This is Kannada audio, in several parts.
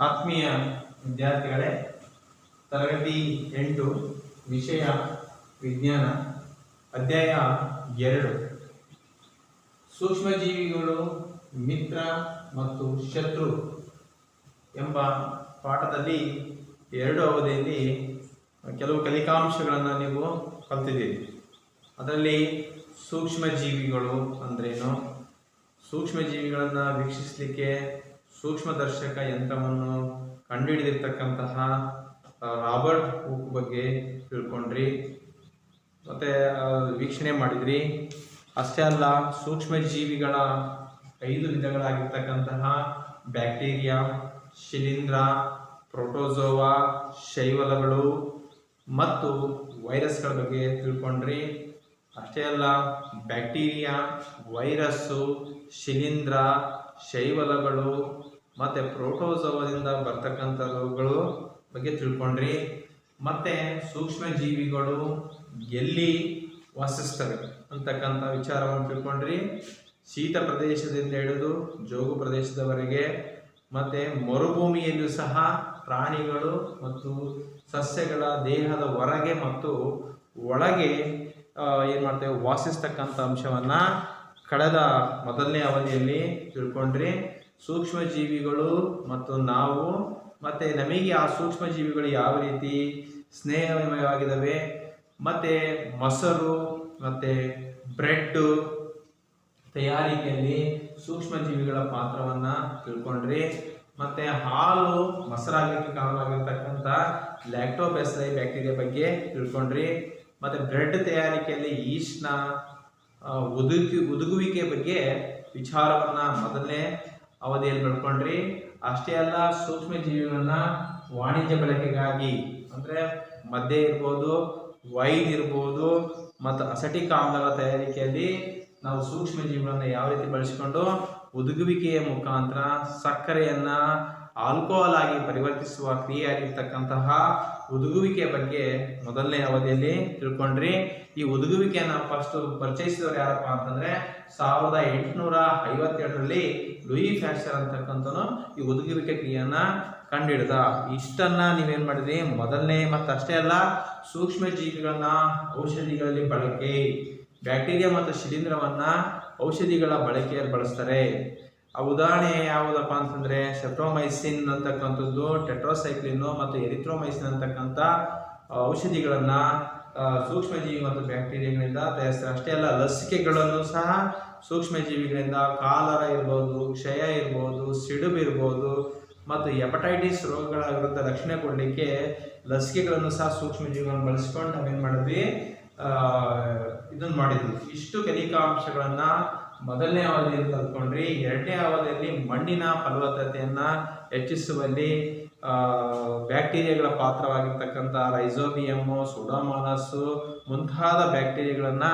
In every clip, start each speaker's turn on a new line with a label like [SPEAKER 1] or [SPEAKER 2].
[SPEAKER 1] ಆತ್ಮೀಯ ವಿದ್ಯಾರ್ಥಿಗಳೇ, ತರಗತಿ 8 ವಿಷಯ ವಿಜ್ಞಾನ ಅಧ್ಯಾಯ 2 ಸೂಕ್ಷ್ಮಜೀವಿಗಳು ಮಿತ್ರ ಮತ್ತು ಶತ್ರು ಎಂಬ ಪಾಠದಲ್ಲಿ 2 ಅವಧಿಯಲ್ಲಿ ಕೆಲವು ಕಲಿಕಾಂಶಗಳನ್ನು ನೀವು ಕಲಿತಿದ್ದೀರಿ. ಅದರಲ್ಲಿ ಸೂಕ್ಷ್ಮಜೀವಿಗಳು ಅಂದ್ರೇನು, ಸೂಕ್ಷ್ಮಜೀವಿಗಳನ್ನು ವೀಕ್ಷಿಸಲಿಕ್ಕೆ ಸೂಕ್ಷ್ಮದರ್ಶಕ ಯಂತ್ರವನ್ನು ಕಂಡುಹಿಡಿದಿರ್ತಕ್ಕಂತಹ ರಾಬರ್ಟ್ ಹುಕ್ ಬಗ್ಗೆ ತಿಳ್ಕೊಂಡ್ರಿ, ಮತ್ತು ವೀಕ್ಷಣೆ ಮಾಡಿದ್ರಿ. ಅಷ್ಟೇ ಅಲ್ಲ, ಸೂಕ್ಷ್ಮಜೀವಿಗಳ 5 ವಿಧಗಳಾಗಿರ್ತಕ್ಕಂತಹ ಬ್ಯಾಕ್ಟೀರಿಯಾ, ಶಿಲೀಂಧ್ರ, ಪ್ರೋಟೋಜೋವಾ, ಶೈವಲಗಳು ಮತ್ತು ವೈರಸ್ಗಳ ಬಗ್ಗೆ ತಿಳ್ಕೊಂಡ್ರಿ. ಅಷ್ಟೇ ಅಲ್ಲ, ಬ್ಯಾಕ್ಟೀರಿಯಾ, ವೈರಸ್ಸು, ಶಿಲೀಂಧ್ರ, ಶೈವಲಗಳು ಮತ್ತು ಪ್ರೋಟೋಜೋವಾದಿಂದ ಬರ್ತಕ್ಕಂಥ ರೋಗಗಳು ಬಗ್ಗೆ ತಿಳ್ಕೊಂಡ್ರಿ. ಮತ್ತು ಸೂಕ್ಷ್ಮಜೀವಿಗಳು ಎಲ್ಲಿ ವಾಸಿಸ್ತವೆ ಅಂತಕ್ಕಂಥ ವಿಚಾರವನ್ನು ತಿಳ್ಕೊಂಡ್ರಿ. ಶೀತ ಪ್ರದೇಶದಿಂದ ಹಿಡಿದು ಜೋಗು ಪ್ರದೇಶದವರೆಗೆ, ಮತ್ತು ಮರುಭೂಮಿಯಲ್ಲೂ ಸಹ ಪ್ರಾಣಿಗಳು ಮತ್ತು ಸಸ್ಯಗಳ ದೇಹದ ಹೊರಗೆ ಮತ್ತು ಒಳಗೆ ಏನು ಮಾಡ್ತೇವೆ, ವಾಸಿಸ್ತಕ್ಕಂಥ ಅಂಶವನ್ನು ಕಳೆದ ಮೊದಲನೇ ಅವಧಿಯಲ್ಲಿ ತಿಳ್ಕೊಂಡ್ರಿ. ಸೂಕ್ಷ್ಮಜೀವಿಗಳು ಮತ್ತು ನಾವು, ಮತ್ತು ನಮಗೆ ಆ ಸೂಕ್ಷ್ಮಜೀವಿಗಳು ಯಾವ ರೀತಿ ಸ್ನೇಹಮಯವಾಗಿದ್ದಾವೆ, ಮತ್ತು ಮೊಸರು ಮತ್ತು ಬ್ರೆಡ್ ತಯಾರಿಕೆಯಲ್ಲಿ ಸೂಕ್ಷ್ಮಜೀವಿಗಳ ಪಾತ್ರವನ್ನು ತಿಳ್ಕೊಂಡ್ರಿ. ಮತ್ತು ಹಾಲು ಮೊಸರಾಗಲಿಕ್ಕೆ ಕಾರಣವಾಗಿರ್ತಕ್ಕಂಥ ಲ್ಯಾಕ್ಟೋಬ್ಯಾಸಿಲೈ ಬ್ಯಾಕ್ಟೀರಿಯಾ ಬಗ್ಗೆ ತಿಳ್ಕೊಂಡ್ರಿ. ಮತ್ತು ಬ್ರೆಡ್ ತಯಾರಿಕೆಯಲ್ಲಿ ಈಸ್ಟ್ನ ಉದುಗುವಿಕೆ ಬಗ್ಗೆ ವಿಚಾರವನ್ನು ಮೊದಲನೇ ಅವಧಿಯಲ್ಲಿ ತಿಳ್ಕೊಂಡ್ರಿ. ಅಷ್ಟೇ ಅಲ್ಲ, ಸೂಕ್ಷ್ಮಜೀವಿಗಳನ್ನು ವಾಣಿಜ್ಯ ಬಳಕೆಗಾಗಿ ಅಂದರೆ ಮದ್ಯ ಇರ್ಬೋದು, ವೈನ್ ಇರ್ಬೋದು, ಮತ್ತು ಅಸಟಿಕ್ ಆಮ್ಲಗಳ ತಯಾರಿಕೆಯಲ್ಲಿ ನಾವು ಸೂಕ್ಷ್ಮಜೀವಿಗಳನ್ನು ಯಾವ ರೀತಿ ಬಳಸಿಕೊಂಡು ಉದುಗುವಿಕೆಯ ಮುಖಾಂತರ ಸಕ್ಕರೆಯನ್ನು ಆಲ್ಕೋಹಾಲ್ ಆಗಿ ಪರಿವರ್ತಿಸುವ ಕ್ರಿಯೆಯಾಗಿರ್ತಕ್ಕಂತಹ ಉದುಗುವಿಕೆಯ ಬಗ್ಗೆ ಮೊದಲನೇ ಅವಧಿಯಲ್ಲಿ ತಿಳ್ಕೊಂಡ್ರಿ. ಈ ಉದುಗುವಿಕೆಯನ್ನು ಫಸ್ಟ್ ಪರಿಚಯಿಸಿದವರು ಯಾರಪ್ಪ ಅಂತಂದರೆ 1852ರಲ್ಲಿ ಲೂಯಿ ಫ್ಯಾಕ್ಚರ್ ಅಂತಕ್ಕಂಥನು ಈ ಉದುಗುವಿಕೆ ಕ್ರಿಯೆಯನ್ನು ಕಂಡುಹಿಡಿದ. ಇಷ್ಟನ್ನು ನೀವೇನು ಮಾಡಿದ್ರಿ ಮೊದಲನೇ. ಮತ್ತು ಅಷ್ಟೇ ಅಲ್ಲ, ಸೂಕ್ಷ್ಮಜೀವಿಗಳನ್ನ ಔಷಧಿಗಳಲ್ಲಿ ಬಳಕೆ, ಬ್ಯಾಕ್ಟೀರಿಯಾ ಮತ್ತು ಶಿಲೀಂಧ್ರವನ್ನು ಔಷಧಿಗಳ ಬಳಕೆಯಲ್ಲಿ ಬಳಸ್ತಾರೆ. ಆ ಉದಾಹರಣೆ ಯಾವುದಪ್ಪ ಅಂತಂದರೆ ಸೆಪ್ಟೊಮೈಸಿನ್ ಅಂತಕ್ಕಂಥದ್ದು, ಟೆಟ್ರಾಸೈಕ್ಲಿನ್ನು ಮತ್ತು ಎರಿಥ್ರೋಮೈಸಿನ್ ಅಂತಕ್ಕಂಥ ಔಷಧಿಗಳನ್ನು ಸೂಕ್ಷ್ಮಜೀವಿ ಮತ್ತು ಬ್ಯಾಕ್ಟೀರಿಯಾಗಳಿಂದ ತಯಾರಿಸ್ತಾರೆ. ಅಷ್ಟೇ ಅಲ್ಲ, ಲಸಿಕೆಗಳನ್ನು ಸಹ ಸೂಕ್ಷ್ಮಜೀವಿಗಳಿಂದ ಕಾಲರ ಇರ್ಬೋದು, ಕ್ಷಯ ಇರ್ಬೋದು, ಸಿಡುಬು ಇರ್ಬೋದು ಮತ್ತು ಹೆಪಟೈಟಿಸ್ ರೋಗಗಳ ವಿರುದ್ಧ ರಕ್ಷಣೆ ಕೊಡಲಿಕ್ಕೆ ಲಸಿಕೆಗಳನ್ನು ಸಹ ಸೂಕ್ಷ್ಮಜೀವಿಗಳನ್ನು ಬಳಸ್ಕೊಂಡು ನಾವೇನು ಮಾಡಿದ್ವಿ, ಇದನ್ನು ಮಾಡಿದ್ವಿ. ಇಷ್ಟು ಕಲಿಕಾಂಶಗಳನ್ನು ಮೊದಲನೇ ಅವಧಿಯಲ್ಲಿ ಕಲ್ತ್ಕೊಂಡ್ರಿ. ಎರಡನೇ ಅವಧಿಯಲ್ಲಿ ಮಣ್ಣಿನ ಫಲವತ್ತತೆಯನ್ನು ಹೆಚ್ಚಿಸುವಲ್ಲಿ ಬ್ಯಾಕ್ಟೀರಿಯಾಗಳ ಪಾತ್ರವಾಗಿರ್ತಕ್ಕಂಥ ರೈಸೋಬಿಯಮ್ಮು, ಸುಡೋಮೋನಾಸು ಮುಂತಾದ ಬ್ಯಾಕ್ಟೀರಿಯಾಗಳನ್ನು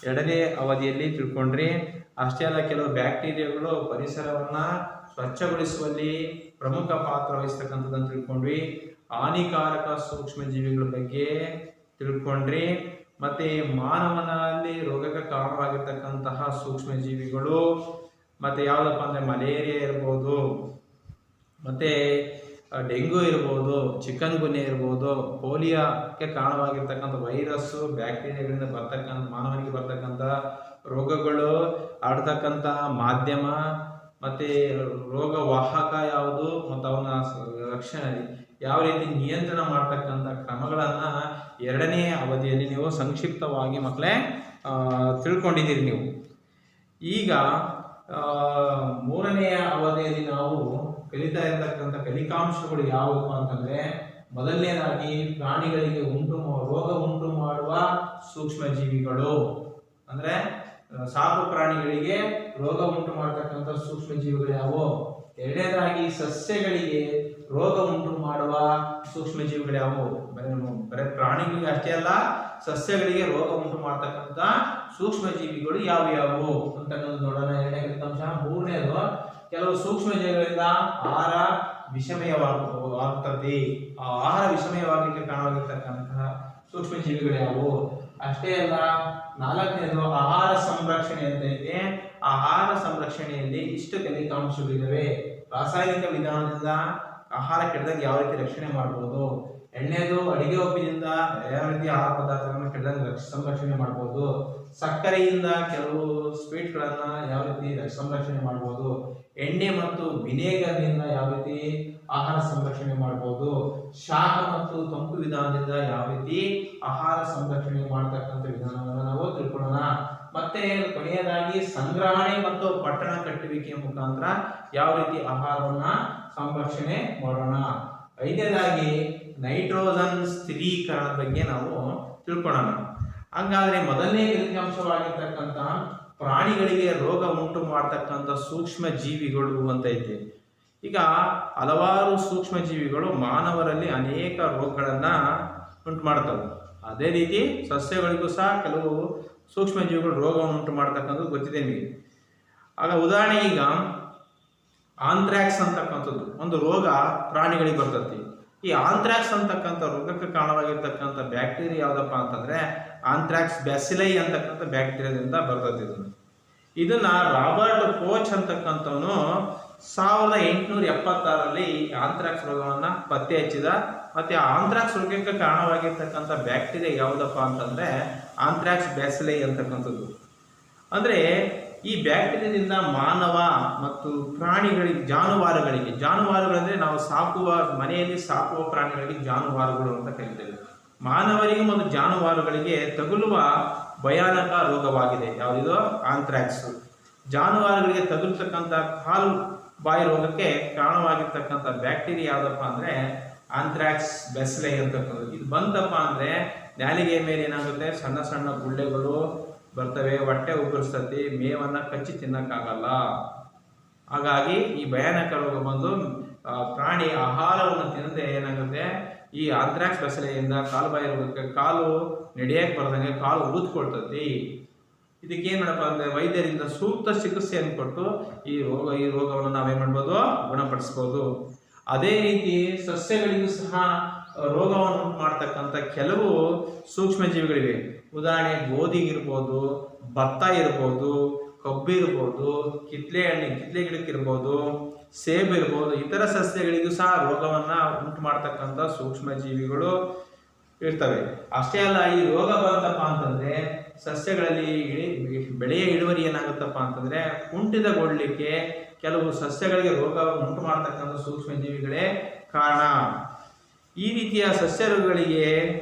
[SPEAKER 1] ಎರಡನೇ ಅವಧಿಯಲ್ಲಿ ತಿಳ್ಕೊಂಡ್ರಿ. ಅಷ್ಟೇ ಅಲ್ಲ, ಕೆಲವು ಬ್ಯಾಕ್ಟೀರಿಯಾಗಳು ಪರಿಸರವನ್ನು ಸ್ವಚ್ಛಗೊಳಿಸುವಲ್ಲಿ ಪ್ರಮುಖ ಪಾತ್ರ ವಹಿಸ್ತಕ್ಕಂಥದ್ದನ್ನು ತಿಳ್ಕೊಂಡ್ವಿ. ಹಾನಿಕಾರಕ ಸೂಕ್ಷ್ಮಜೀವಿಗಳ ಬಗ್ಗೆ ತಿಳ್ಕೊಂಡ್ರಿ. ಮತ್ತು ಮಾನವನಲ್ಲಿ ರೋಗಕ್ಕೆ ಕಾರಣವಾಗಿರ್ತಕ್ಕಂತಹ ಸೂಕ್ಷ್ಮಜೀವಿಗಳು ಮತ್ತು ಯಾವುದಪ್ಪ ಅಂದರೆ ಮಲೇರಿಯಾ ಇರ್ಬೋದು, ಮತ್ತು ಡೆಂಗ್ಯೂ ಇರ್ಬೋದು, ಚಿಕನ್ ಗುನ್ಯಾ ಇರ್ಬೋದು, ಪೋಲಿಯೋಕ್ಕೆ ಕಾರಣವಾಗಿರ್ತಕ್ಕಂಥ ವೈರಸ್ಸು, ಬ್ಯಾಕ್ಟೀರಿಯಾಗಳಿಂದ ಬರ್ತಕ್ಕಂಥ ಮಾನವನಿಗೆ ಬರ್ತಕ್ಕಂಥ ರೋಗಗಳು, ಹರಡ್ತಕ್ಕಂಥ ಮಾಧ್ಯಮ ಮತ್ತು ರೋಗವಾಹಕ ಯಾವುದು ಮತ್ತು ಅವನ ರಕ್ಷಣೆ ಯಾವ ರೀತಿ ನಿಯಂತ್ರಣ ಮಾಡ್ತಕ್ಕಂಥ ಕ್ರಮಗಳನ್ನು ಎರಡನೇ ಅವಧಿಯಲ್ಲಿ ನೀವು ಸಂಕ್ಷಿಪ್ತವಾಗಿ ಮಕ್ಕಳೇ ತಿಳ್ಕೊಂಡಿದ್ದೀರಿ. ನೀವು ಈಗ ಮೂರನೆಯ ಅವಧಿಯಲ್ಲಿ ನಾವು ಕಲಿತಾ ಇರತಕ್ಕಂಥ ಕಲಿಕಾಂಶಗಳು ಯಾವುವು ಅಂತಂದರೆ, ಮೊದಲನೇದಾಗಿ ಪ್ರಾಣಿಗಳಿಗೆ ರೋಗ ಉಂಟು ಮಾಡುವ ಸೂಕ್ಷ್ಮಜೀವಿಗಳು, ಅಂದರೆ ಸಾಕು ಪ್ರಾಣಿಗಳಿಗೆ ರೋಗ ಉಂಟು ಮಾಡತಕ್ಕಂಥ ಸೂಕ್ಷ್ಮಜೀವಿಗಳು ಯಾವುವು. ಎರಡನೇದಾಗಿ ಸಸ್ಯಗಳಿಗೆ ರೋಗ ಉಂಟು ಮಾಡುವ ಸೂಕ್ಷ್ಮಜೀವಿಗಳು ಯಾವುವು. ಬರೀ ಪ್ರಾಣಿಗಳಿಗೆ ಅಷ್ಟೇ ಅಲ್ಲ, ಸಸ್ಯಗಳಿಗೆ ರೋಗ ಉಂಟು ಮಾಡತಕ್ಕಂಥ ಸೂಕ್ಷ್ಮಜೀವಿಗಳು ಯಾವ್ಯಾವು ಅಂತಕ್ಕಂಥ ನೋಡೋಣ. ಎರಡನೇ ಫಲಿತಾಂಶ. ಮೂರನೇದು, ಕೆಲವು ಸೂಕ್ಷ್ಮಜೀವಿಗಳಿಂದ ಆಹಾರ ವಿಷಮಯವಾಗುತ್ತದೆ. ಆ ಆಹಾರ ವಿಷಮಯವಾಗಲಿಕ್ಕೆ ಕಾರಣವಾಗಿರ್ತಕ್ಕಂತಹ ಸೂಕ್ಷ್ಮಜೀವಿಗಳು ಯಾವುವು. ಅಷ್ಟೇ ಅಲ್ಲ, ನಾಲ್ಕನೇದು ಆಹಾರ ಸಂರಕ್ಷಣೆ ಅಂತ ಇದೆ. ಆಹಾರ ಸಂರಕ್ಷಣೆಯಲ್ಲಿ ಇಷ್ಟು ಕಲಿಕಾಂಶಗಳಿವೆ. ರಾಸಾಯನಿಕ ವಿಧಾನದಿಂದ ಆಹಾರ ಕೆಡದಂಗೆ ಯಾವ ರೀತಿ ರಕ್ಷಣೆ ಮಾಡ್ಬೋದು. ಎಣ್ಣೆದು ಅಡಿಗೆ ಉಪ್ಪಿನಿಂದ ಯಾವ ರೀತಿ ಆಹಾರ ಪದಾರ್ಥಗಳನ್ನ ಕೆಡದಂಗೆ ಸಂರಕ್ಷಣೆ ಮಾಡ್ಬೋದು. ಸಕ್ಕರೆಯಿಂದ ಕೆಲವು ಸ್ವೀಟ್ಗಳನ್ನ ಯಾವ ರೀತಿ ಸಂರಕ್ಷಣೆ ಮಾಡ್ಬೋದು. ಎಣ್ಣೆ ಮತ್ತು ವಿನೇಗರ್ನಿಂದ ಯಾವ ರೀತಿ ಆಹಾರ ಸಂರಕ್ಷಣೆ ಮಾಡ್ಬೋದು. ಶಾಖ ಮತ್ತು ತಂಪು ವಿಧಾನದಿಂದ ಯಾವ ರೀತಿ ಆಹಾರ ಸಂರಕ್ಷಣೆ ಮಾಡತಕ್ಕಂಥ ವಿಧಾನವನ್ನು ನಾವು ತಿಳ್ಕೊಳ್ಳೋಣ. ಮತ್ತೆ ಕೊನೆಯದಾಗಿ ಸಂಗ್ರಹಣೆ ಮತ್ತು ಪಟ್ಟಣ ಕಟ್ಟುವಿಕೆಯ ಮುಖಾಂತರ ಯಾವ ರೀತಿ ಆಹಾರವನ್ನ ಸಂರಕ್ಷಣೆ ಮಾಡೋಣ. ಐದನೇದಾಗಿ ನೈಟ್ರೋಜನ್ ಸ್ಥಿರೀಕರಣದ ಬಗ್ಗೆ ನಾವು ತಿಳ್ಕೊಳ್ಳೋಣ. ಹಾಗಾದ್ರೆ ಮೊದಲನೇ ಫಲಿತಾಂಶವಾಗಿರ್ತಕ್ಕಂಥ ಪ್ರಾಣಿಗಳಿಗೆ ರೋಗ ಉಂಟು ಮಾಡತಕ್ಕಂಥ ಸೂಕ್ಷ್ಮ ಜೀವಿಗಳು ಅಂತ ಐತೆ. ಈಗ ಹಲವಾರು ಸೂಕ್ಷ್ಮ ಜೀವಿಗಳು ಮಾನವರಲ್ಲಿ ಅನೇಕ ರೋಗಗಳನ್ನ ಉಂಟು ಮಾಡ್ತವೆ. ಅದೇ ರೀತಿ ಸಸ್ಯಗಳಿಗೂ ಸಹ ಕೆಲವು ಸೂಕ್ಷ್ಮ ಜೀವಿಗಳು ರೋಗವನ್ನು ಉಂಟು ಮಾಡ್ತಕ್ಕಂಥದ್ದು ಗೊತ್ತಿದೆ ನಿಮಗೆ. ಆಗ ಉದಾಹರಣೆಗೆ ಈಗ ಆಂಥ್ರಾಕ್ಸ್ ಅಂತಕ್ಕಂಥದ್ದು ಒಂದು ರೋಗ ಪ್ರಾಣಿಗಳಿಗೆ ಬರ್ತೈತಿ. ಈ ಆಂಥ್ರಾಕ್ಸ್ ಅಂತಕ್ಕಂಥ ರೋಗಕ್ಕೆ ಕಾರಣವಾಗಿರ್ತಕ್ಕಂಥ ಬ್ಯಾಕ್ಟೀರಿಯಾ ಯಾವುದಪ್ಪ ಅಂತಂದ್ರೆ ಆಂಥ್ರಾಕ್ಸ್ ಬ್ಯಾಸಿಲೈ ಅಂತಕ್ಕಂಥ ಬ್ಯಾಕ್ಟೀರಿಯಾದಿಂದ ಬರ್ತೈತಿ. ಇದನ್ನ ರಾಬರ್ಟ್ ಕೋಚ್ ಅಂತಕ್ಕಂಥವನು 1876ರಲ್ಲಿ ಆಂಥ್ರಾಕ್ಸ್ ರೋಗವನ್ನ ಪತ್ತೆ ಹಚ್ಚಿದ. ಮತ್ತೆ ಆ ಆಂಥ್ರಾಕ್ಸ್ ರೋಗಕ್ಕೆ ಕಾರಣವಾಗಿರ್ತಕ್ಕಂಥ ಬ್ಯಾಕ್ಟೀರಿಯಾ ಯಾವುದಪ್ಪ ಅಂತಂದ್ರೆ ಆಂಥ್ರಾಕ್ಸ್ ಬ್ಯಾಸಿಲೈ ಅಂತಕ್ಕಂಥದ್ದು. ಅಂದ್ರೆ ಈ ಬ್ಯಾಕ್ಟೀರಿಯಾದಿಂದ ಮಾನವ ಮತ್ತು ಪ್ರಾಣಿಗಳಿಗೆ ಜಾನುವಾರುಗಳಂದ್ರೆ ನಾವು ಸಾಕುವ ಮನೆಯಲ್ಲಿ ಸಾಕುವ ಪ್ರಾಣಿಗಳಿಗೆ ಜಾನುವಾರುಗಳು ಅಂತ ಕರೀತೇವೆ. ಮಾನವರಿಗೆ ಮತ್ತು ಜಾನುವಾರುಗಳಿಗೆ ತಗುಲುವ ಭಯಾನಕ ರೋಗವಾಗಿದೆ ಯಾವುದಿದು ಆಂಥ್ರಾಕ್ಸ್. ಜಾನುವಾರುಗಳಿಗೆ ತಗುಲ್ತಕ್ಕಂಥ ಕಾಲು ಬಾಯಿ ರೋಗಕ್ಕೆ ಕಾರಣವಾಗಿರ್ತಕ್ಕಂಥ ಬ್ಯಾಕ್ಟೀರಿಯಾ ಯಾವುದಪ್ಪ ಅಂದ್ರೆ ಆಂಥ್ರಾಕ್ಸ್ ಬ್ಯಾಸಿಲೈ ಅಂತಕ್ಕಂಥದ್ದು. ಇದು ಬಂತಪ್ಪ ಅಂದ್ರೆ ನಾಲಿಗೆ ಮೇಲೆ ಏನಾಗುತ್ತೆ, ಸಣ್ಣ ಸಣ್ಣ ಗುಳ್ಳೆಗಳು ಬರ್ತವೆ, ಹೊಟ್ಟೆ ಉಬ್ಬರಿಸ್ತತಿ, ಮೇವನ್ನ ಕಚ್ಚಿ ತಿನ್ನಕ್ಕಾಗಲ್ಲ. ಹಾಗಾಗಿ ಈ ಭಯಾನಕ ರೋಗ ಬಂದು ಪ್ರಾಣಿ ಆಹಾರವನ್ನು ತಿನ್ನದೆ ಏನಾಗುತ್ತೆ, ಈ ಆಂಥ್ರಾಕ್ಸ್ ಬ್ಯಾಸಿಲೈಯಿಂದ ಕಾಲು ಬಾಯಿ ರೋಗಕ್ಕೆ ಕಾಲು ನಡೆಯಕ್ಕೆ ಬರ್ದಂಗೆ ಕಾಲು ಊದ್ಕೊಳ್ತತಿ. ಇದಕ್ಕೆ ಏನ್ ಮಾಡಪ್ಪ ಅಂದ್ರೆ ವೈದ್ಯರಿಂದ ಸೂಕ್ತ ಚಿಕಿತ್ಸೆಯನ್ನು ಕೊಟ್ಟು ಈ ರೋಗವನ್ನು ನಾವೇನ್ ಮಾಡ್ಬೋದು, ಗುಣಪಡಿಸ್ಬೋದು. ಅದೇ ರೀತಿ ಸಸ್ಯಗಳಿಗೂ ಸಹ ರೋಗವನ್ನು ಉಂಟು ಮಾಡ್ತಕ್ಕಂಥ ಕೆಲವು ಸೂಕ್ಷ್ಮ ಜೀವಿಗಳಿವೆ. ಉದಾಹರಣೆ ಗೋಧಿಗಿರ್ಬೋದು, ಭತ್ತ ಇರ್ಬೋದು, ಕಬ್ಬು ಇರ್ಬೋದು, ಕಿತ್ಲೆ ಗಿಡಕ್ಕಿರ್ಬೋದು, ಸೇಬು ಇರ್ಬೋದು, ಇತರ ಸಸ್ಯಗಳಿಗೂ ಸಹ ರೋಗವನ್ನ ಉಂಟು ಮಾಡ್ತಕ್ಕಂಥ ಸೂಕ್ಷ್ಮ ಜೀವಿಗಳು ಇರ್ತವೆ. ಅಷ್ಟೇ ಅಲ್ಲ, ಈ ರೋಗ ಬಂತಪ್ಪ ಅಂತಂದ್ರೆ ಸಸ್ಯಗಳಲ್ಲಿ ಬೆಳೆಯ ಇಳುವರಿ ಏನಾಗುತ್ತಪ್ಪ ಅಂತಂದ್ರೆ ಕುಂಠಿತಗೊಳ್ಳಿಕ್ಕೆ ಕೆಲವು ಸಸ್ಯಗಳಿಗೆ ರೋಗ ಉಂಟು ಮಾಡ್ತಕ್ಕಂಥ ಸೂಕ್ಷ್ಮ ಜೀವಿಗಳೇ ಕಾರಣ. ಈ ರೀತಿಯ ಸಸ್ಯ ರೋಗಗಳಿಗೆ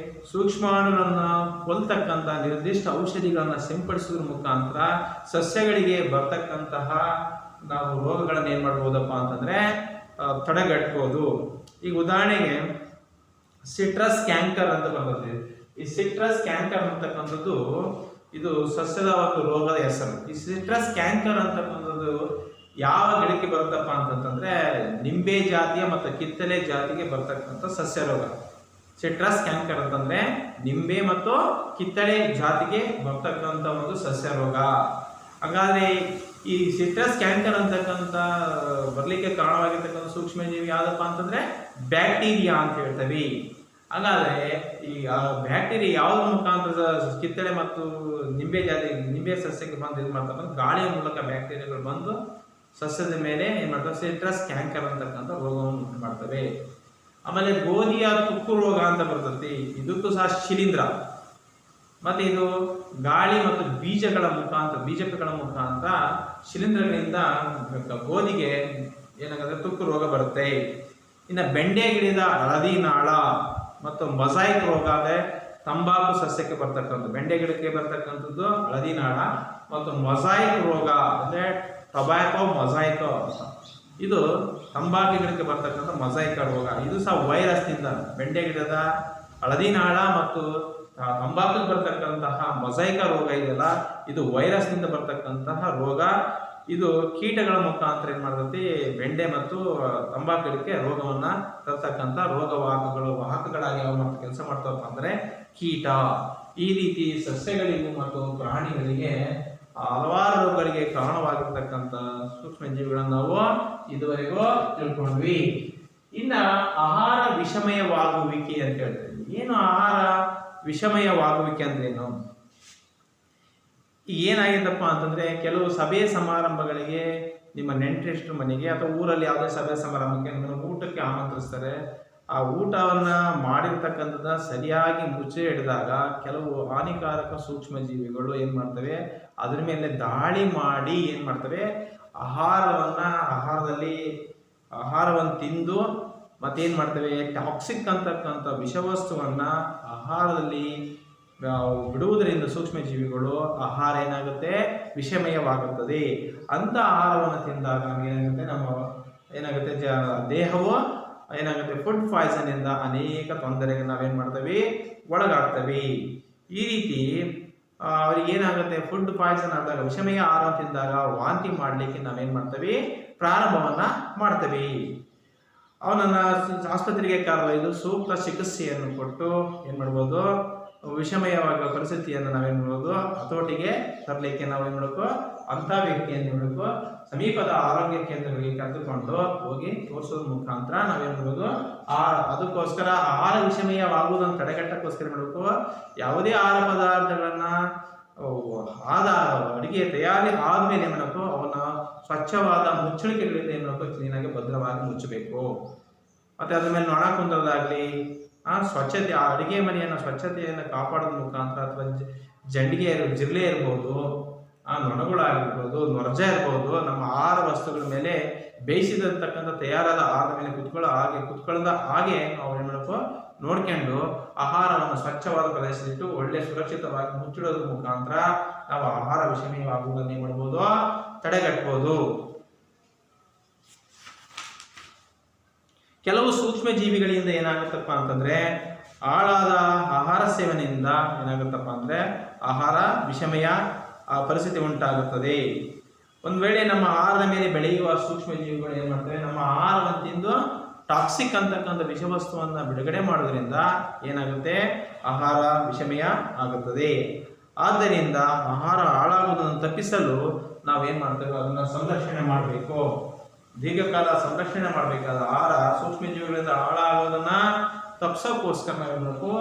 [SPEAKER 1] ಸೂಕ್ಷ್ಮಾಣುಗಳನ್ನು ಕೊಲ್ತಕ್ಕಂಥ ನಿರ್ದಿಷ್ಟ ಔಷಧಿಗಳನ್ನು ಸಿಂಪಡಿಸೋದ್ರ ಮುಖಾಂತರ ಸಸ್ಯಗಳಿಗೆ ಬರ್ತಕ್ಕಂತಹ ನಾವು ರೋಗಗಳನ್ನು ಏನ್ ಮಾಡ್ಬೋದಪ್ಪ ಅಂತಂದ್ರೆ ತಡೆಗಟ್ಟಬಹುದು. ಈಗ ಉದಾಹರಣೆಗೆ ಸಿಟ್ರಸ್ ಕ್ಯಾಂಕರ್ ಅಂತ ಬರ್ತದೆ. ಈ ಸಿಟ್ರಸ್ ಕ್ಯಾಂಕರ್ ಅಂತಕ್ಕಂಥದ್ದು ಇದು ಸಸ್ಯದ ಒಂದು ರೋಗದ ಹೆಸರು. ಈ ಸಿಟ್ರಸ್ ಕ್ಯಾಂಕರ್ ಅಂತಕ್ಕಂಥದ್ದು ಯಾವ ಗಿಡಕ್ಕೆ ಬರುತ್ತಪ್ಪ ಅಂತಂದ್ರೆ ನಿಂಬೆ ಜಾತಿಯ ಮತ್ತು ಕಿತ್ತಳೆ ಜಾತಿಗೆ ಬರ್ತಕ್ಕಂಥ ಸಸ್ಯ ರೋಗ. ಸಿಟ್ರಸ್ ಕ್ಯಾಂಕರ್ ಅಂತಂದ್ರೆ ನಿಂಬೆ ಮತ್ತು ಕಿತ್ತಳೆ ಜಾತಿಗೆ ಬರ್ತಕ್ಕಂಥ ಒಂದು ಸಸ್ಯ ರೋಗ. ಹಾಗಾದ್ರೆ ಈ ಸಿಟ್ರಸ್ ಕ್ಯಾಂಕರ್ ಅಂತಕ್ಕಂಥ ಬರ್ಲಿಕ್ಕೆ ಕಾರಣವಾಗಿರ್ತಕ್ಕಂಥ ಸೂಕ್ಷ್ಮ ಜೀವಿ ಯಾವ್ದಪ್ಪ ಅಂತಂದ್ರೆ ಬ್ಯಾಕ್ಟೀರಿಯಾ ಅಂತ ಹೇಳ್ತೀವಿ. ಹಾಗಾದ್ರೆ ಈ ಬ್ಯಾಕ್ಟೀರಿಯಾ ಯಾವ್ದ ಮುಖಾಂತರ ಕಿತ್ತಳೆ ಮತ್ತು ನಿಂಬೆ ಸಸ್ಯಕ್ಕೆ ಬಂದು ಇದು ಮಾಡ್ತಕ್ಕಂಥ ಗಾಳಿಯ ಮೂಲಕ ಬ್ಯಾಕ್ಟೀರಿಯಾಗಳು ಬಂದು ಸಸ್ಯದ ಮೇಲೆ ಏನ್ ಮಾಡ್ತವೆ, ಸಿಟ್ರಸ್ ಕ್ಯಾಂಕರ್ ಅಂತಕ್ಕಂಥ ರೋಗವನ್ನು ಉಂಟು ಮಾಡ್ತವೆ. ಆಮೇಲೆ ಗೋಧಿಯ ತುಕ್ಕು ರೋಗ ಅಂತ ಬರ್ತತಿ. ಇದಕ್ಕೂ ಸಹ ಶಿಲೀಂಧ್ರ ಮತ್ತೆ ಇದು ಗಾಳಿ ಮತ್ತು ಬೀಜಕಗಳ ಮುಖಾಂತರ ಶಿಲೀಂಧ್ರಗಳಿಂದ ಗೋಧಿಗೆ ಏನಾಗುತ್ತೆ, ತುಕ್ಕು ರೋಗ ಬರುತ್ತೆ. ಇನ್ನು ಬೆಂಡೆ ಗಿಡದ ಹಳದಿ ನಾಳ ಮತ್ತು ಮೊಸಾಯಿಕ್ ರೋಗ ಅಂದ್ರೆ ತಂಬಾಕು ಸಸ್ಯಕ್ಕೆ ಬರ್ತಕ್ಕಂಥ, ಬೆಂಡೆ ಗಿಡಕ್ಕೆ ಬರ್ತಕ್ಕಂಥದ್ದು ಹಳದಿ ನಾಳ ಮತ್ತು ಮೊಸಾಯಿಕ್ ರೋಗ ಅಂದ್ರೆ ಟೊಬ್ಯಾಕೋ ಮೊಸಾಯಿಕೋ, ಇದು ತಂಬಾಕು ಗಿಡಕ್ಕೆ ಬರ್ತಕ್ಕಂಥ ಮೊಸಾಯಿಕ ರೋಗ. ಇದು ಸಹ ವೈರಸ್ನಿಂದ, ಬೆಂಡೆ ಗಿಡದ ಹಳದಿ ನಾಳ ಮತ್ತು ತಂಬಾಕು ಬರ್ತಕ್ಕಂತಹ ಮೊಸಾಯಿಕ ರೋಗ ಇದೆಯಲ್ಲ, ಇದು ವೈರಸ್ನಿಂದ ಬರ್ತಕ್ಕಂತಹ ರೋಗ. ಇದು ಕೀಟಗಳ ಮುಖಾಂತರ ಏನ್ ಮಾಡ್ತೈತಿ, ಬೆಂಡೆ ಮತ್ತು ತಂಬಾಕು ಗಿಡಕ್ಕೆ ರೋಗವನ್ನ ತರ್ತಕ್ಕಂಥ ವಾಹಕಗಳಾಗಿ ಯಾವ ಕೆಲಸ ಮಾಡ್ತಾವಪ್ಪ ಅಂದ್ರೆ ಕೀಟ. ಈ ರೀತಿ ಸಸ್ಯಗಳಿಗೂ ಮತ್ತು ಪ್ರಾಣಿಗಳಿಗೆ ಹಲವಾರು ರೋಗಗಳಿಗೆ ಕಾರಣವಾಗಿರ್ತಕ್ಕಂಥ ಸೂಕ್ಷ್ಮ ಜೀವಿಗಳನ್ನು ನಾವು ಇದುವರೆಗೂ ತಿಳ್ಕೊಂಡ್ವಿ. ಇನ್ನ ಆಹಾರ ವಿಷಮಯವಾಗುವಿಕೆ ಅಂತ ಹೇಳ್ತೀವಿ. ಏನು ಆಹಾರ ವಿಷಮಯವಾಗುವಿಕೆ ಅಂದ್ರೆ ಏನು? ಈಗ ಏನಾಗಿದ್ದಪ್ಪ ಅಂತಂದರೆ ಕೆಲವು ಸಭೆ ಸಮಾರಂಭಗಳಿಗೆ ನಿಮ್ಮ ನೆಂಟರಿಷ್ಟ್ರ ಮನೆಗೆ ಅಥವಾ ಊರಲ್ಲಿ ಯಾವುದೇ ಸಭೆ ಸಮಾರಂಭಕ್ಕೆ ನಿಮ್ಮನ್ನು ಊಟಕ್ಕೆ ಆಮಂತ್ರಿಸ್ತಾರೆ. ಆ ಊಟವನ್ನು ಮಾಡಿರ್ತಕ್ಕಂಥದ್ದು ಸರಿಯಾಗಿ ಮುಚ್ಚಿ ಹಿಡಿದಾಗ ಕೆಲವು ಹಾನಿಕಾರಕ ಸೂಕ್ಷ್ಮ ಜೀವಿಗಳು ಏನು ಮಾಡ್ತವೆ, ಅದ್ರ ಮೇಲೆ ದಾಳಿ ಮಾಡಿ ಏನು ಮಾಡ್ತವೆ, ಆಹಾರವನ್ನು ತಿಂದು ಮತ್ತೇನು ಮಾಡ್ತವೆ, ಟಾಕ್ಸಿಕ್ ಅಂತಕ್ಕಂಥ ವಿಷವಸ್ತುವನ್ನು ಆಹಾರದಲ್ಲಿ ಬಿಡುವುದರಿಂದ ಸೂಕ್ಷ್ಮ ಜೀವಿಗಳು ಆಹಾರ ಏನಾಗುತ್ತೆ, ವಿಷಮಯವಾಗುತ್ತದೆ. ಅಂಥ ಆಹಾರವನ್ನು ತಿಂದಾಗ ಏನಾಗುತ್ತೆ, ದೇಹವು ಏನಾಗುತ್ತೆ, ಫುಡ್ ಪಾಯ್ಸನ್ ಇಂದ ಅನೇಕ ತೊಂದರೆಗೆ ನಾವೇನು ಮಾಡ್ತೀವಿ, ಒಳಗಾಗ್ತವೆ. ಈ ರೀತಿ ಅವ್ರಿಗೆ ಏನಾಗುತ್ತೆ, ಫುಡ್ ಪಾಯ್ಸನ್ ಆದಾಗ, ವಿಷಮಯ ಆಹಾರ ತಿಂದಾಗ ವಾಂತಿ ಮಾಡಲಿಕ್ಕೆ ನಾವೇನು ಮಾಡ್ತೀವಿ, ಪ್ರಾರಂಭವನ್ನು ಮಾಡ್ತೀವಿ. ಅವನನ್ನು ಆಸ್ಪತ್ರೆಗೆ ಕರೆದೊಯ್ದು ಸೂಕ್ತ ಚಿಕಿತ್ಸೆಯನ್ನು ಕೊಟ್ಟು ಏನು ಮಾಡ್ಬೋದು, ವಿಷಮಯವಾಗುವ ಪರಿಸ್ಥಿತಿಯನ್ನು ನಾವೇನು ಮಾಡ್ಬೋದು, ಹತೋಟಿಗೆ ತರಲಿಕ್ಕೆ ನಾವೇನು ಮಾಡಬೇಕು, ಅಂಥ ವ್ಯಕ್ತಿಯನ್ನು ಮಾಡಬೇಕು ಸಮೀಪದ ಆರೋಗ್ಯ ಕೇಂದ್ರಗಳಿಗೆ ಕರೆದುಕೊಂಡು ಹೋಗಿ ತೋರಿಸೋದ್ರ ಮುಖಾಂತರ ನಾವೇನು ಮಾಡ್ಬೋದು, ಅದಕ್ಕೋಸ್ಕರ ಆಹಾರ ವಿಷಮಯವಾಗುವುದನ್ನು ತಡೆಗಟ್ಟಕ್ಕೋಸ್ಕರ ಮಾಡಬೇಕು, ಯಾವುದೇ ಆಹಾರ ಪದಾರ್ಥಗಳನ್ನು ಅಡುಗೆ ತಯಾರಿ ಆದಮೇಲೆ ಏನು ಮಾಡಬೇಕು, ಅವನ್ನ ಸ್ವಚ್ಛವಾದ ಮುಚ್ಚಳಿಕೆಗಳಿಂದ ಏನು ಮಾಡಬೇಕು, ಕ್ಲೀನಾಗಿ ಭದ್ರವಾಗಿ ಮುಚ್ಚಬೇಕು. ಮತ್ತು ಅದ್ರ ಮೇಲೆ ನೊಣ ಕುಂದ್ರದಾಗಲಿ, ಸ್ವಚ್ಛತೆ, ಆ ಅಡುಗೆ ಮನೆಯನ್ನು ಸ್ವಚ್ಛತೆಯನ್ನು ಕಾಪಾಡೋದ್ರ ಮುಖಾಂತರ ಅಥವಾ ಜಿರಳೆ ಇರ್ಬೋದು, ನೊಣಗಳಾಗಿರ್ಬೋದು, ನೊರ್ಜ ಇರ್ಬೋದು, ನಮ್ಮ ಆಹಾರ ವಸ್ತುಗಳ ಮೇಲೆ ಬೇಯಿಸಿದಂತಕ್ಕಂಥ ತಯಾರಾದ ಆಹಾರದ ಮೇಲೆ ಕುತ್ಕೊಳ್ಳದ ಹಾಗೆ ನಾವು ಏನು ಮಾಡಬೇಕು, ನೋಡ್ಕೊಂಡು ಆಹಾರವನ್ನು ಸ್ವಚ್ಛವಾದ ಪ್ರದೇಶದಲ್ಲಿಟ್ಟು ಒಳ್ಳೆ ಸುರಕ್ಷಿತವಾಗಿ ಮುಚ್ಚಿಡೋದ್ರ ಮುಖಾಂತರ ನಾವು ಆಹಾರ ವಿಷಮಯವಾಗುವುದನ್ನು ಏನು ಮಾಡ್ಬೋದು, ತಡೆಗಟ್ಬೋದು. ಕೆಲವು ಸೂಕ್ಷ್ಮ ಜೀವಿಗಳಿಂದ ಏನಾಗುತ್ತಪ್ಪ ಅಂತಂದ್ರೆ, ಹಾಳಾದ ಆಹಾರ ಸೇವನೆಯಿಂದ ಏನಾಗುತ್ತಪ್ಪ ಅಂದ್ರೆ ಆಹಾರ ವಿಷಮಯ ಪರಿಸ್ಥಿತಿ ಉಂಟಾಗುತ್ತದೆ. ಒಂದು ವೇಳೆ ನಮ್ಮ ಆಹಾರದ ಮೇಲೆ ಬೆಳೆಯುವ ಸೂಕ್ಷ್ಮ ಜೀವಿಗಳು ಏನು ಮಾಡ್ತವೆ, ನಮ್ಮ ಆಹಾರವನ್ನು ತಿಂದು ಟಾಕ್ಸಿಕ್ ಅಂತಕ್ಕಂಥ ವಿಷವಸ್ತುವನ್ನು ಬಿಡುಗಡೆ ಮಾಡೋದ್ರಿಂದ ಏನಾಗುತ್ತೆ, ಆಹಾರ ವಿಷಮಯ ಆಗುತ್ತದೆ. ಆದ್ದರಿಂದ ಆಹಾರ ಹಾಳಾಗುವುದನ್ನು ತಪ್ಪಿಸಲು ನಾವೇನು ಮಾಡ್ತೇವೆ, ಅದನ್ನು ಸಂರಕ್ಷಣೆ ಮಾಡಬೇಕು. ದೀರ್ಘಕಾಲ ಸಂರಕ್ಷಣೆ ಮಾಡಬೇಕಾದ ಆಹಾರ ಸೂಕ್ಷ್ಮ ಜೀವಿಗಳಿಂದ ಹಾಳಾಗೋದನ್ನು ತಪ್ಪಿಸೋಕ್ಕೋಸ್ಕರ ನಾವೇನು ಮಾಡಬೇಕು,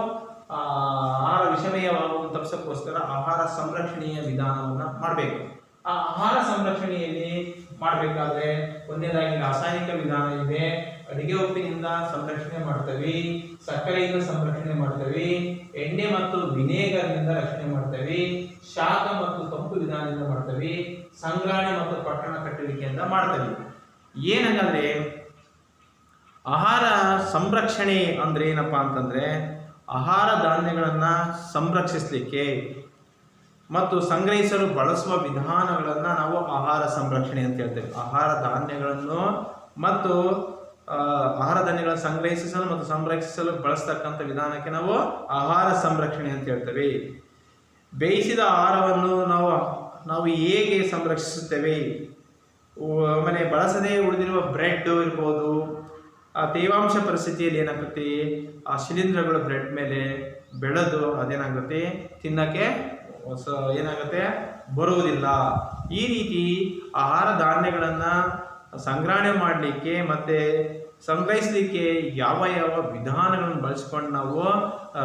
[SPEAKER 1] ಆಹಾರ ವಿಷಮಯವಾಗುವುದನ್ನು ತಪ್ಪಿಸೋಕ್ಕೋಸ್ಕರ ಆಹಾರ ಸಂರಕ್ಷಣೆಯ ವಿಧಾನವನ್ನು ಮಾಡಬೇಕು. ಆ ಆಹಾರ ಸಂರಕ್ಷಣೆಯಲ್ಲಿ ಮಾಡಬೇಕಾದ್ರೆ ಒಂದನೇದಾಗಿ ರಾಸಾಯನಿಕ ವಿಧಾನ ಇದೆ. ಅಡಿಗೆ ಉಪ್ಪಿನಿಂದ ಸಂರಕ್ಷಣೆ ಮಾಡ್ತೇವೆ, ಸಕ್ಕರೆಯಿಂದ ಸಂರಕ್ಷಣೆ ಮಾಡ್ತೇವೆ, ಎಣ್ಣೆ ಮತ್ತು ವಿನೇಗರ್ನಿಂದ ರಕ್ಷಣೆ ಮಾಡ್ತೇವೆ, ಶಾಖ ಮತ್ತು ತಂಪು ವಿಧಾನದಿಂದ ಮಾಡ್ತೇವೆ, ಸಂಗ್ರಹಣೆ ಮತ್ತು ಪಟ್ಟಣ ಕಟ್ಟುವಿಕೆಯಿಂದ ಮಾಡ್ತೇವೆ. ಏನಂದ್ರೆ ಆಹಾರ ಸಂರಕ್ಷಣೆ ಅಂದ್ರೆ ಏನಪ್ಪಾ ಅಂತಂದ್ರೆ, ಆಹಾರ ಧಾನ್ಯಗಳನ್ನು ಸಂರಕ್ಷಿಸಲಿಕ್ಕೆ ಮತ್ತು ಸಂಗ್ರಹಿಸಲು ಬಳಸುವ ವಿಧಾನಗಳನ್ನು ನಾವು ಆಹಾರ ಸಂರಕ್ಷಣೆ ಅಂತ ಹೇಳ್ತೇವೆ. ಆಹಾರ ಧಾನ್ಯಗಳನ್ನು ಸಂಗ್ರಹಿಸಲು ಮತ್ತು ಸಂರಕ್ಷಿಸಲು ಬಳಸ್ತಕ್ಕಂಥ ವಿಧಾನಕ್ಕೆ ನಾವು ಆಹಾರ ಸಂರಕ್ಷಣೆ ಅಂತ ಹೇಳ್ತೇವೆ. ಬೇಯಿಸಿದ ಆಹಾರವನ್ನು ನಾವು ಹೇಗೆ ಸಂರಕ್ಷಿಸುತ್ತೇವೆ, ಆಮೇಲೆ ಬಳಸದೇ ಉಳಿದಿರುವ ಬ್ರೆಡ್ ಇರ್ಬೋದು, ಆ ತೇವಾಂಶ ಪರಿಸ್ಥಿತಿಯಲ್ಲಿ ಏನಾಗುತ್ತೆ, ಆ ಶಿಲೀಂಧ್ರಗಳು ಬ್ರೆಡ್ ಮೇಲೆ ಬೆಳೆದು ಅದೇನಾಗುತ್ತೆ, ತಿನ್ನಕ್ಕೆ ಏನಾಗುತ್ತೆ, ಬರುವುದಿಲ್ಲ. ಈ ರೀತಿ ಆಹಾರ ಧಾನ್ಯಗಳನ್ನು ಸಂಗ್ರಹಣೆ ಮಾಡಲಿಕ್ಕೆ ಮತ್ತು ಸಂಗ್ರಹಿಸಲಿಕ್ಕೆ ಯಾವ ವಿಧಾನಗಳನ್ನು ಬಳಸ್ಕೊಂಡು ನಾವು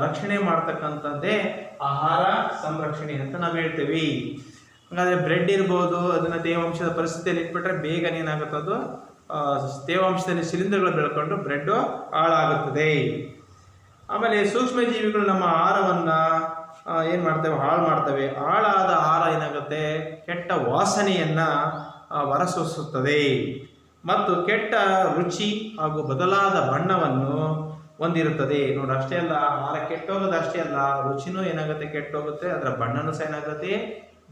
[SPEAKER 1] ರಕ್ಷಣೆ ಮಾಡ್ತಕ್ಕಂಥದ್ದೇ ಆಹಾರ ಸಂರಕ್ಷಣೆ ಅಂತ ನಾವು ಹೇಳ್ತೇವೆ. ಹಾಗಾದರೆ ಬ್ರೆಡ್ ಇರ್ಬೋದು, ಅದನ್ನು ತೇವಾಂಶದ ಪರಿಸ್ಥಿತಿಯಲ್ಲಿ ಇಟ್ಬಿಟ್ರೆ ಬೇಗನೆ ಏನಾಗುತ್ತೆ, ಅದು ತೇವಾಂಶದಲ್ಲಿ ಶಿಲೀಂಧ್ರಗಳು ಬೆಳ್ಕೊಂಡು ಬ್ರೆಡ್ಡು ಹಾಳಾಗುತ್ತದೆ. ಆಮೇಲೆ ಸೂಕ್ಷ್ಮ ಜೀವಿಗಳು ನಮ್ಮ ಆಹಾರವನ್ನು ಏನು ಮಾಡ್ತೇವೆ, ಹಾಳು ಮಾಡ್ತವೆ. ಹಾಳಾದ ಆಹಾರ ಏನಾಗುತ್ತೆ, ಕೆಟ್ಟ ವಾಸನೆಯನ್ನು ಹೊರಸೂಸುತ್ತದೆ ಮತ್ತು ಕೆಟ್ಟ ರುಚಿ ಹಾಗೂ ಬದಲಾದ ಬಣ್ಣವನ್ನು ಹೊಂದಿರುತ್ತದೆ. ನೋಡಿ, ಅಷ್ಟೇ ಅಲ್ಲ, ಆಹಾರ ಕೆಟ್ಟೋಗೋದು ಅಷ್ಟೇ ಅಲ್ಲ, ರುಚಿನೂ ಏನಾಗುತ್ತೆ, ಕೆಟ್ಟೋಗುತ್ತೆ, ಅದರ ಬಣ್ಣನೂ ಸಹ ಏನಾಗುತ್ತೆ,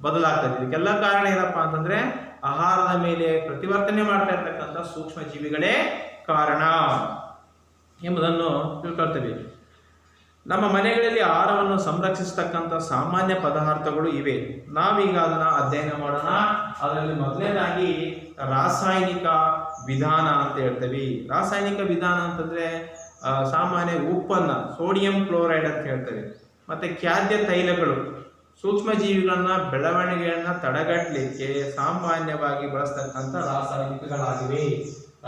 [SPEAKER 1] ಬದಲಾಗ್ತದೆ. ಇದಕ್ಕೆಲ್ಲ ಕಾರಣ ಏನಪ್ಪ ಅಂತಂದ್ರೆ ಆಹಾರದ ಮೇಲೆ ಪ್ರತಿವರ್ತನೆ ಮಾಡ್ತಾ ಇರ್ತಕ್ಕಂಥ ಸೂಕ್ಷ್ಮ ಜೀವಿಗಳೇ ಕಾರಣ ಎಂಬುದನ್ನು ತಿಳ್ಕೊಳ್ತೇವೆ. ನಮ್ಮ ಮನೆಗಳಲ್ಲಿ ಆಹಾರವನ್ನು ಸಂರಕ್ಷಿಸತಕ್ಕಂಥ ಸಾಮಾನ್ಯ ಪದಾರ್ಥಗಳು ಇವೆ. ನಾವೀಗ ಅದನ್ನು ಅಧ್ಯಯನ ಮಾಡೋಣ. ಅದರಲ್ಲಿ ಮೊದಲನೇದಾಗಿ ರಾಸಾಯನಿಕ ವಿಧಾನ ಅಂತ ಹೇಳ್ತೇವೆ. ರಾಸಾಯನಿಕ ವಿಧಾನ ಅಂತಂದ್ರೆ ಸಾಮಾನ್ಯ ಉಪ್ಪನ್ನು, ಸೋಡಿಯಂ ಕ್ಲೋರೈಡ್ ಅಂತ ಹೇಳ್ತೇವೆ. ಮತ್ತು ಖಾದ್ಯ ತೈಲಗಳು ಸೂಕ್ಷ್ಮ ಜೀವಿಗಳನ್ನ ಬೆಳವಣಿಗೆಯನ್ನು ತಡೆಗಟ್ಟಲಿಕ್ಕೆ ಸಾಮಾನ್ಯವಾಗಿ ಬಳಸ್ತಕ್ಕಂಥ ರಾಸಾಯನಿಕಗಳಾಗಿವೆ.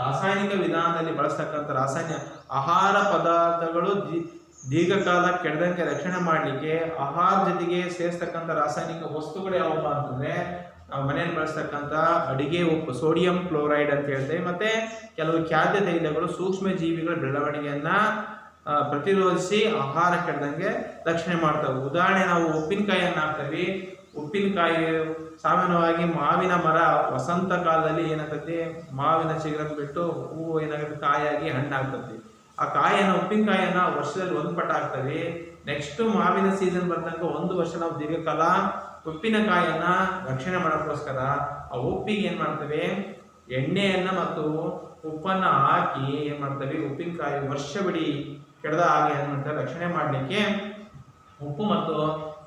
[SPEAKER 1] ರಾಸಾಯನಿಕ ವಿಧಾನದಲ್ಲಿ ಬಳಸ್ತಕ್ಕಂಥ ಆಹಾರ ಪದಾರ್ಥಗಳು ದೀರ್ಘಕಾಲ ಕೆಡದಂಗೆ ರಕ್ಷಣೆ ಮಾಡಲಿಕ್ಕೆ ಆಹಾರ ಜೊತೆಗೆ ಸೇರಿಸ್ತಕ್ಕಂಥ ರಾಸಾಯನಿಕ ವಸ್ತುಗಳು ಯಾವಪ್ಪ ಅಂತಂದ್ರೆ ನಾವು ಮನೆಯಲ್ಲಿ ಬಳಸ್ತಕ್ಕಂಥ ಅಡಿಗೆ ಉಪ್ಪು, ಸೋಡಿಯಂ ಕ್ಲೋರೈಡ್ ಅಂತ ಹೇಳ್ತೇವೆ. ಮತ್ತೆ ಕೆಲವು ಖಾದ್ಯ ತೈಲಗಳು ಸೂಕ್ಷ್ಮ ಜೀವಿಗಳ ಬೆಳವಣಿಗೆಯನ್ನ ಪ್ರತಿರೋಧಿಸಿ ಆಹಾರ ಕೆಡದಂಗೆ ರಕ್ಷಣೆ ಮಾಡ್ತವೆ. ಉದಾಹರಣೆ, ನಾವು ಉಪ್ಪಿನಕಾಯಿಯನ್ನು ಹಾಕ್ತೇವೆ. ಉಪ್ಪಿನಕಾಯಿ ಸಾಮಾನ್ಯವಾಗಿ ಮಾವಿನ ಮರ ವಸಂತ ಕಾಲದಲ್ಲಿ ಏನಾಗ್ತದೆ, ಮಾವಿನ ಚಿಗುರನ್ನು ಬಿಟ್ಟು ಹೂವು ಏನಾಗುತ್ತೆ, ಕಾಯಾಗಿ ಹಣ್ಣಾಗ್ತದೆ. ಆ ಕಾಯಿಯನ್ನು, ಉಪ್ಪಿನಕಾಯಿಯನ್ನು ವರ್ಷದಲ್ಲಿ ಒಂದು ಪಟ್ಟ ಹಾಕ್ತೇವೆ. ನೆಕ್ಸ್ಟ್ ಮಾವಿನ ಸೀಸನ್ ಬರ್ತಂಕ ಒಂದು ವರ್ಷ ನಾವು ದೀರ್ಘಕಾಲ ಉಪ್ಪಿನಕಾಯಿಯನ್ನ ರಕ್ಷಣೆ ಮಾಡೋಕ್ಕೋಸ್ಕರ ಆ ಉಪ್ಪಿಗೆ ಏನ್ ಮಾಡ್ತೇವೆ, ಎಣ್ಣೆಯನ್ನ ಮತ್ತು ಉಪ್ಪನ್ನ ಹಾಕಿ ಏನ್ ಮಾಡ್ತೇವೆ, ಉಪ್ಪಿನಕಾಯಿ ವರ್ಷವಿಡೀ ಕೆಡದ ಹಾಗೆ ಏನ್ ಮಾಡ್ತೇವೆ ರಕ್ಷಣೆ ಮಾಡಲಿಕ್ಕೆ ಉಪ್ಪು ಮತ್ತು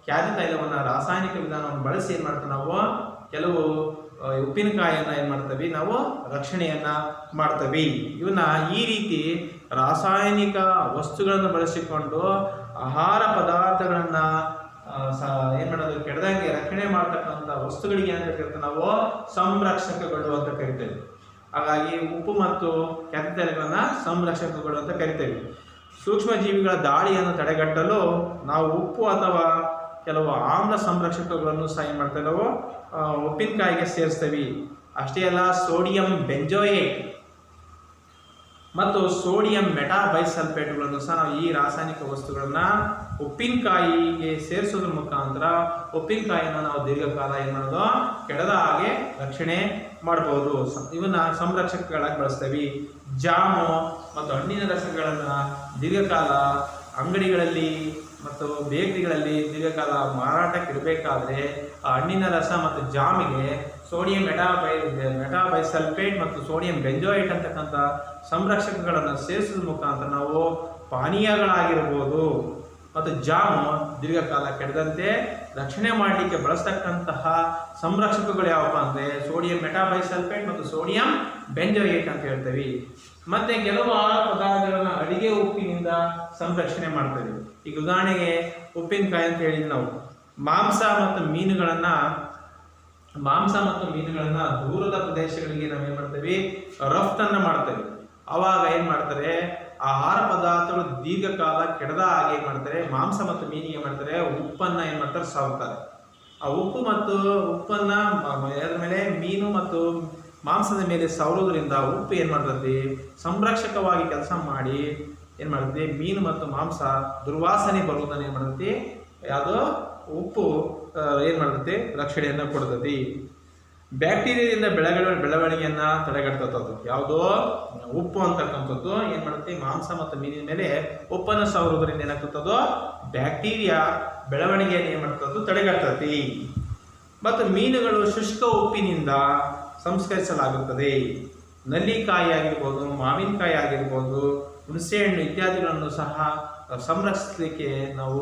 [SPEAKER 1] ಖಾದ್ಯ ತೈಲವನ್ನ ರಾಸಾಯನಿಕ ವಿಧಾನವನ್ನು ಬಳಸಿ ಏನ್ ಮಾಡ್ತೇವೆ ನಾವು ಕೆಲವು ಉಪ್ಪಿನಕಾಯಿಯನ್ನ ಏನ್ ಮಾಡ್ತೇವೆ ನಾವು ರಕ್ಷಣೆಯನ್ನ ಮಾಡ್ತೇವೆ. ಇವನ್ನ ಈ ರೀತಿ ರಾಸಾಯನಿಕ ವಸ್ತುಗಳನ್ನು ಬಳಸಿಕೊಂಡು ಆಹಾರ ಪದಾರ್ಥಗಳನ್ನ ಏನ್ ಮಾಡೋದು, ಕೆಡದಂಗೆ ರಕ್ಷಣೆ ಮಾಡ್ತಕ್ಕಂಥ ವಸ್ತುಗಳಿಗೆ ಏನ್ ಕರಿತೇವೆ ನಾವು ಸಂರಕ್ಷಕಗಳು ಅಂತ ಕರಿತೇವೆ. ಹಾಗಾಗಿ ಉಪ್ಪು ಮತ್ತು ಖಾದ್ಯ ತೈಲಗಳನ್ನ ಸಂರಕ್ಷಕಗಳು ಅಂತ ಕರಿತೇವೆ. ಸೂಕ್ಷ್ಮ ಜೀವಿಗಳ ದಾಳಿಯನ್ನು ತಡೆಗಟ್ಟಲು ನಾವು ಉಪ್ಪು ಅಥವಾ ಕೆಲವು ಆಮ್ಲ ಸಂರಕ್ಷಕಗಳನ್ನು ಸಹ ಏನ್ ಮಾಡ್ತೇವೆ ನಾವು ಉಪ್ಪಿನಕಾಯಿಗೆ ಸೇರಿಸ್ತೇವೆ. ಅಷ್ಟೇ ಅಲ್ಲ, ಸೋಡಿಯಂ ಬೆಂಜೋಯೇಟ್ ಮತ್ತು ಸೋಡಿಯಂ ಮೆಟಾಬೈಸಲ್ಫೇಟ್ಗಳನ್ನು ಸಹ ನಾವು ಈ ರಾಸಾಯನಿಕ ವಸ್ತುಗಳನ್ನ ಉಪ್ಪಿನಕಾಯಿಗೆ ಸೇರಿಸೋದ್ರ ಮುಖಾಂತರ ಉಪ್ಪಿನಕಾಯಿಯನ್ನು ನಾವು ದೀರ್ಘಕಾಲ ಏನ್ ಮಾಡೋದು, ಕೆಡದ ಹಾಗೆ ರಕ್ಷಣೆ ಮಾಡಬಹುದು. ಇವನ್ನ ಸಂರಕ್ಷಕಗಳಾಗಿ ಬಳಸ್ತೇವೆ. ಜಾಮು ಮತ್ತು ಹಣ್ಣಿನ ರಸಗಳನ್ನ ದೀರ್ಘಕಾಲ ಅಂಗಡಿಗಳಲ್ಲಿ ಮತ್ತು ಬೇಕರಿಗಳಲ್ಲಿ ದೀರ್ಘಕಾಲ ಮಾರಾಟಕ್ಕೆ ಇಡಬೇಕಾದ್ರೆ ಆ ಹಣ್ಣಿನ ರಸ ಮತ್ತು ಜಾಮಿಗೆ ಸೋಡಿಯಂ ಮೆಟಾಬೈಸಲ್ಫೇಟ್ ಮತ್ತು ಸೋಡಿಯಂ ಬೆಂಜೋಯೇಟ್ ಅಂತಕ್ಕಂಥ ಸಂರಕ್ಷಕಗಳನ್ನು ಸೇರಿಸೋದ್ರ ಮುಖಾಂತರ ನಾವು ಪಾನೀಯಗಳಾಗಿರ್ಬೋದು ಮತ್ತು ಜಾಮು ದೀರ್ಘಕಾಲ ಕೆಡದಂತೆ ರಕ್ಷಣೆ ಮಾಡಲಿಕ್ಕೆ ಬಳಸ್ತಕ್ಕಂತಹ ಸಂರಕ್ಷಕಗಳು ಯಾವಪ್ಪ ಅಂದರೆ ಸೋಡಿಯಂ ಮೆಟಾಬೈಸಲ್ಫೇಟ್ ಮತ್ತು ಸೋಡಿಯಂ ಬೆಂಜೋಯೇಟ್ ಅಂತ ಹೇಳ್ತೇವೆ. ಮತ್ತೆ ಕೆಲವು ಆಹಾರ ಪದಾರ್ಥಗಳನ್ನ ಅಡಿಗೆ ಉಪ್ಪಿನಿಂದ ಸಂರಕ್ಷಣೆ ಮಾಡ್ತೇವೆ. ಈಗ ಉದಾಹರಣೆಗೆ ಉಪ್ಪಿನಕಾಯಿ ಅಂತ ಹೇಳಿದ್ವಿ ನಾವು. ಮಾಂಸ ಮತ್ತು ಮೀನುಗಳನ್ನ ದೂರದ ಪ್ರದೇಶಗಳಿಗೆ ನಾವೇನ್ ಮಾಡ್ತೇವೆ, ರಫ್ತನ್ನ ಮಾಡ್ತೇವೆ. ಅವಾಗ ಏನ್ ಮಾಡ್ತಾರೆ, ಆಹಾರ ಪದಾರ್ಥಗಳು ದೀರ್ಘಕಾಲ ಕೆಡದ ಹಾಗೆ ಏನ್ ಮಾಡ್ತಾರೆ, ಮಾಂಸ ಮತ್ತು ಮೀನಿಗೆ ಏನ್ ಮಾಡ್ತಾರೆ, ಉಪ್ಪನ್ನ ಏನ್ ಮಾಡ್ತಾರೆ ಸಾವ್ತಾರೆ. ಆ ಉಪ್ಪನ್ನ ಅದರ ಮೇಲೆ ಮೀನು ಮತ್ತು ಮಾಂಸದ ಮೇಲೆ ಸವರೋದ್ರಿಂದ ಉಪ್ಪು ಏನ್ ಮಾಡ್ತದೆ, ಸಂರಕ್ಷಕವಾಗಿ ಕೆಲಸ ಮಾಡಿ ಏನ್ ಮಾಡ್ತದೆ, ಮೀನು ಮತ್ತು ಮಾಂಸ ದುರ್ವಾಸನೆ ಬರುವುದನ್ನ ಏನ್ ಮಾಡ್ತದೆ, ಯಾವುದೋ ಉಪ್ಪು ಏನ್ ಮಾಡ್ತದೆ ರಕ್ಷಣೆಯನ್ನ ಕೊಡ್ತದೆ. ಬ್ಯಾಕ್ಟೀರಿಯಾದಿಂದ ಬೆಳವಣಿಗೆಯನ್ನ ತಡೆಗಟ್ಟುತ್ತದೆ. ಯಾವುದೋ ಉಪ್ಪು ಅಂತಕ್ಕಂಥದ್ದು ಏನ್ ಮಾಡುತ್ತೆ, ಮಾಂಸ ಮತ್ತು ಮೀನಿನ ಮೇಲೆ ಉಪ್ಪನ್ನು ಸವರುವುದರಿಂದ ಏನಾಗ್ತದೋ ಬ್ಯಾಕ್ಟೀರಿಯಾ ಬೆಳವಣಿಗೆಯನ್ನು ಏನ್ ಮಾಡ್ತದ್ದು ತಡೆಗಟ್ಟುತ್ತದೆ. ಮತ್ತು ಮೀನುಗಳು ಶುಷ್ಕ ಉಪ್ಪಿನಿಂದ ಸಂಸ್ಕರಿಸಲಾಗುತ್ತದೆ. ನಲ್ಲಿಕಾಯಿ ಆಗಿರ್ಬೋದು, ಮಾವಿನಕಾಯಿ ಆಗಿರ್ಬೋದು, ಹುಣಸೆಹಣ್ಣು ಇತ್ಯಾದಿಗಳನ್ನು ಸಹ ಸಂರಕ್ಷಿಸಲಿಕ್ಕೆ ನಾವು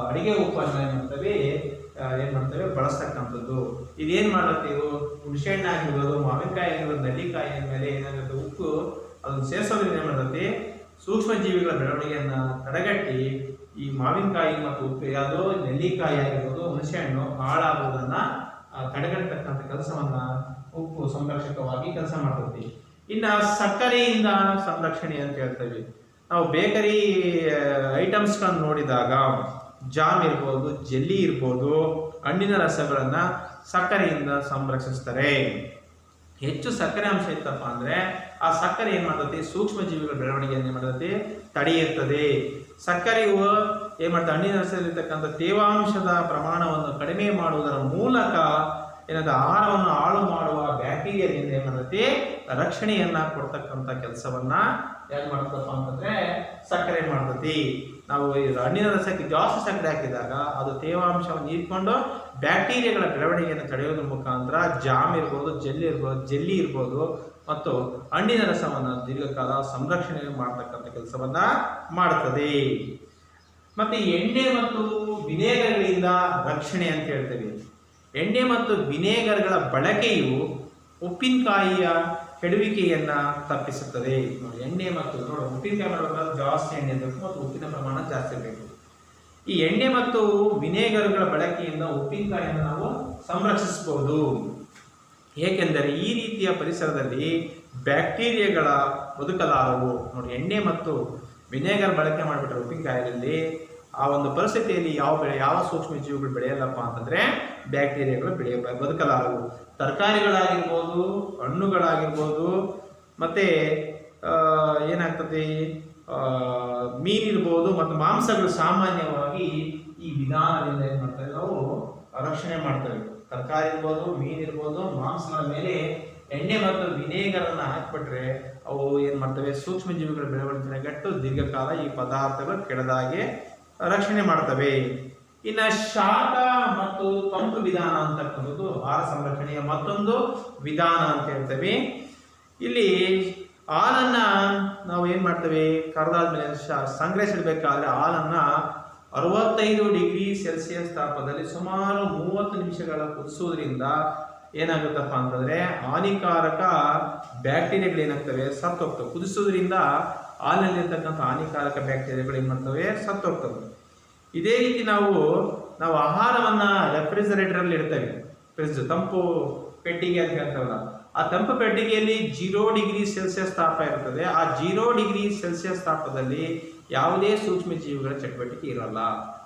[SPEAKER 1] ಅಡಿಗೆ ಉಪ್ಪನ್ನು ಏನ್ ಮಾಡ್ತೇವೆ ಬಳಸ್ತಕ್ಕಂಥದ್ದು. ಇದೇನ್ ಮಾಡುತ್ತೀವಿ, ಹುಣಸೆಹಣ್ಣು ಆಗಿರ್ಬೋದು, ಮಾವಿನಕಾಯಿ ಆಗಿರ್ಬೋದು, ನಲ್ಲಿಕಾಯಿ ಮೇಲೆ ಏನಾಗುತ್ತೆ ಉಪ್ಪು ಅದನ್ನು ಸೇರಿಸೋದ್ರಿಂದ ಏನ್ ಮಾಡ್ತೈತಿ, ಸೂಕ್ಷ್ಮ ಜೀವಿಗಳ ಬೆಳವಣಿಗೆಯನ್ನ ತಡೆಗಟ್ಟಿ ಈ ಮಾವಿನಕಾಯಿ ಮತ್ತು ಉಪ್ಪು ಯಾವುದೋ ನೆಲ್ಲಿಕಾಯಿ ಆಗಿರ್ಬೋದು, ಹುಣಸೆಹಣ್ಣು ಹಾಳಾಗುವುದನ್ನ ತಡೆಗಟ್ಟತಕ್ಕಂಥ ಕೆಲಸವನ್ನ ಉಪ್ಪು ಸಂರಕ್ಷಕವಾಗಿ ಕೆಲಸ ಮಾಡ್ತೈತಿ. ಇನ್ನು ಸಕ್ಕರೆಯಿಂದ ಸಂರಕ್ಷಣೆ ಅಂತ ಹೇಳ್ತೇವೆ. ನಾವು ಬೇಕರಿ ಐಟಮ್ಸ್ಗಳನ್ನು ನೋಡಿದಾಗ ಜಾಮ್ ಇರ್ಬೋದು, ಜೆಲ್ಲಿ ಇರ್ಬೋದು, ಹಣ್ಣಿನ ರಸಗಳನ್ನು ಸಕ್ಕರೆಯಿಂದ ಸಂರಕ್ಷಿಸ್ತಾರೆ. ಹೆಚ್ಚು ಸಕ್ಕರೆ ಅಂಶ ಇತ್ತಪ್ಪ ಅಂದರೆ ಆ ಸಕ್ಕರೆ ಏನು ಮಾಡ್ತೈತಿ, ಸೂಕ್ಷ್ಮ ಜೀವಿಗಳ ಬೆಳವಣಿಗೆಯನ್ನು ಏನು ಮಾಡ್ತೈತಿ ತಡೆಯುತ್ತದೆ. ಸಕ್ಕರೆಯು ಏನು ಮಾಡ್ತದೆ, ಹಣ್ಣಿನ ರಸದಲ್ಲಿರ್ತಕ್ಕಂಥ ತೇವಾಂಶದ ಪ್ರಮಾಣವನ್ನು ಕಡಿಮೆ ಮಾಡುವುದರ ಮೂಲಕ ಏನಾದ ಆಹಾರವನ್ನು ಹಾಳು ಮಾಡುವ ಬ್ಯಾಕ್ಟೀರಿಯಾದಿಂದ ಏನು ಮಾಡ್ತೈತಿ ರಕ್ಷಣೆಯನ್ನ ಕೊಡ್ತಕ್ಕಂಥ ಕೆಲಸವನ್ನ ಯಾರು ಮಾಡ್ತಪ್ಪ ಅಂತಂದ್ರೆ ಸಕ್ಕರೆ ಮಾಡ್ತೈತಿ. ನಾವು ಹಣ್ಣಿನ ರಸಕ್ಕೆ ಜಾಸ್ತಿ ಸಕ್ಕರೆ ಹಾಕಿದಾಗ ಅದು ತೇವಾಂಶವನ್ನು ಹೀರ್ಕೊಂಡು ಬ್ಯಾಕ್ಟೀರಿಯಾಗಳ ಬೆಳವಣಿಗೆಯನ್ನು ತಡೆಯೋದ್ರ ಮುಖಾಂತರ ಜಾಮ್ ಇರ್ಬೋದು, ಜೆಲ್ಲಿ ಇರ್ಬೋದು ಮತ್ತು ಹಣ್ಣಿನ ರಸವನ್ನು ದೀರ್ಘಕಾಲ ಸಂರಕ್ಷಣೆ ಮಾಡ್ತಕ್ಕಂಥ ಕೆಲಸವನ್ನ ಮಾಡ್ತದೆ. ಮತ್ತೆ ಎಣ್ಣೆ ಮತ್ತು ವಿನೇಗರ್ಗಳಿಂದ ರಕ್ಷಣೆ ಅಂತ ಹೇಳ್ತೇವೆ. ಎಣ್ಣೆ ಮತ್ತು ವಿನೇಗರ್ಗಳ ಬಳಕೆಯು ಉಪ್ಪಿನಕಾಯಿಯ ಕೆಡುವಿಕೆಯನ್ನ ತಪ್ಪಿಸುತ್ತದೆ. ನೋಡಿ, ಎಣ್ಣೆ ಮತ್ತು ಉಪ್ಪಿನಕಾಯಿ ಮಾಡಬೇಕಾದ್ರೆ ಜಾಸ್ತಿ ಎಣ್ಣೆ ಬೇಕು ಮತ್ತು ಉಪ್ಪಿನ ಪ್ರಮಾಣ ಜಾಸ್ತಿ ಬೇಕು. ಈ ಎಣ್ಣೆ ಮತ್ತು ವಿನೇಗರ್ಗಳ ಬಳಕೆಯಿಂದ ಉಪ್ಪಿನಕಾಯಿಯನ್ನು ನಾವು ಸಂರಕ್ಷಿಸಬಹುದು. ಏಕೆಂದರೆ ಈ ರೀತಿಯ ಪರಿಸರದಲ್ಲಿ ಬ್ಯಾಕ್ಟೀರಿಯಾಗಳ ಬದುಕಲಾರವು. ನೋಡಿ, ಎಣ್ಣೆ ಮತ್ತು ವಿನೇಗರ್ ಬಳಕೆ ಮಾಡಿಬಿಟ್ರೆ ಉಪ್ಪಿನಕಾಯಿಯಲ್ಲಿ ಆ ಒಂದು ಪರಿಸ್ಥಿತಿಯಲ್ಲಿ ಯಾವ ಸೂಕ್ಷ್ಮ ಜೀವಿಗಳು ಬೆಳೆಯಲ್ಲಪ್ಪ ಅಂತಂದರೆ ಬ್ಯಾಕ್ಟೀರಿಯಾಗಳು ಬದುಕಲಾರವು. ತರಕಾರಿಗಳಾಗಿರ್ಬೋದು, ಹಣ್ಣುಗಳಾಗಿರ್ಬೋದು, ಮತ್ತು ಏನಾಗ್ತದೆ ಮೀನಿರ್ಬೋದು ಮತ್ತು ಮಾಂಸಗಳು ಸಾಮಾನ್ಯವಾಗಿ ಈ ವಿಧಾನದಿಂದ ಏನು ಮಾಡ್ತೇವೆ ನಾವು ರಕ್ಷಣೆ ಮಾಡ್ತೇವೆ. ತರಕಾರಿ ಇರ್ಬೋದು, ಮೀನಿರ್ಬೋದು, ಮಾಂಸಗಳ ಮೇಲೆ ಎಣ್ಣೆ ಮತ್ತು ವಿನೇಗರನ್ನು ಹಾಕಿಬಿಟ್ರೆ ಅವು ಏನು ಮಾಡ್ತವೆ, ಸೂಕ್ಷ್ಮ ಜೀವಿಗಳ ಬೆಳವಣಿಗೆ ಗಟ್ಟು ದೀರ್ಘಕಾಲ ಈ ಪದಾರ್ಥಗಳು ಕೆಡದಾಗೆ ರಕ್ಷಣೆ ಮಾಡ್ತವೆ. ಇನ್ನು ಶಾಖ ಮತ್ತು ತಂಪು ವಿಧಾನ ಅಂತಕ್ಕಂಥದ್ದು ಆಹಾರ ಸಂರಕ್ಷಣೆಯ ಮತ್ತೊಂದು ವಿಧಾನ ಅಂತ ಹೇಳ್ತೇವೆ. ಇಲ್ಲಿ ಹಾಲನ್ನ ನಾವು ಏನು ಮಾಡ್ತೇವೆ, ಕರೆದಾದ್ಮೇಲೆ ಸಂಗ್ರಹಿಸಿಡಬೇಕಾದ್ರೆ ಹಾಲನ್ನ 65 ಡಿಗ್ರಿ ಸೆಲ್ಸಿಯಸ್ ತಾಪದಲ್ಲಿ ಸುಮಾರು 30 ನಿಮಿಷಗಳ ಕುದಿಸೋದ್ರಿಂದ ಏನಾಗುತ್ತಪ್ಪ ಅಂತಂದ್ರೆ ಹಾನಿಕಾರಕ ಬ್ಯಾಕ್ಟೀರಿಯಾಗಳು ಏನಾಗ್ತವೆ, ಸತ್ತೋಗ್ತವೆ. ಕುದಿಸೋದ್ರಿಂದ ಹಾಲಿನಲ್ಲಿರ್ತಕ್ಕಂಥ ಹಾನಿಕಾರಕ ಬ್ಯಾಕ್ಟೀರಿಯಾಗಳು ಏನು ಮಾಡ್ತವೆ, ಸತ್ತೋಗ್ತವೆ. ಇದೇ ರೀತಿ ನಾವು ಆಹಾರವನ್ನ ರೆಫ್ರಿಜರೇಟರ್ ಅಲ್ಲಿ ಇಡ್ತೇವೆ. ಫ್ರಿಡ್ಜ್ ತಂಪು ಪೆಟ್ಟಿಗೆ ಅಂತ ಹೇಳ್ತಾವಲ್ಲ, ಆ ತಂಪು ಪೆಟ್ಟಿಗೆಯಲ್ಲಿ 0 ಡಿಗ್ರಿ ಸೆಲ್ಸಿಯಸ್ ತಾಪ ಇರ್ತದೆ. ಆ 0 ಡಿಗ್ರಿ ಸೆಲ್ಸಿಯಸ್ ತಾಪದಲ್ಲಿ ಯಾವುದೇ ಸೂಕ್ಷ್ಮ ಜೀವಿಗಳ ಚಟುವಟಿಕೆ ಇರಲ್ಲ.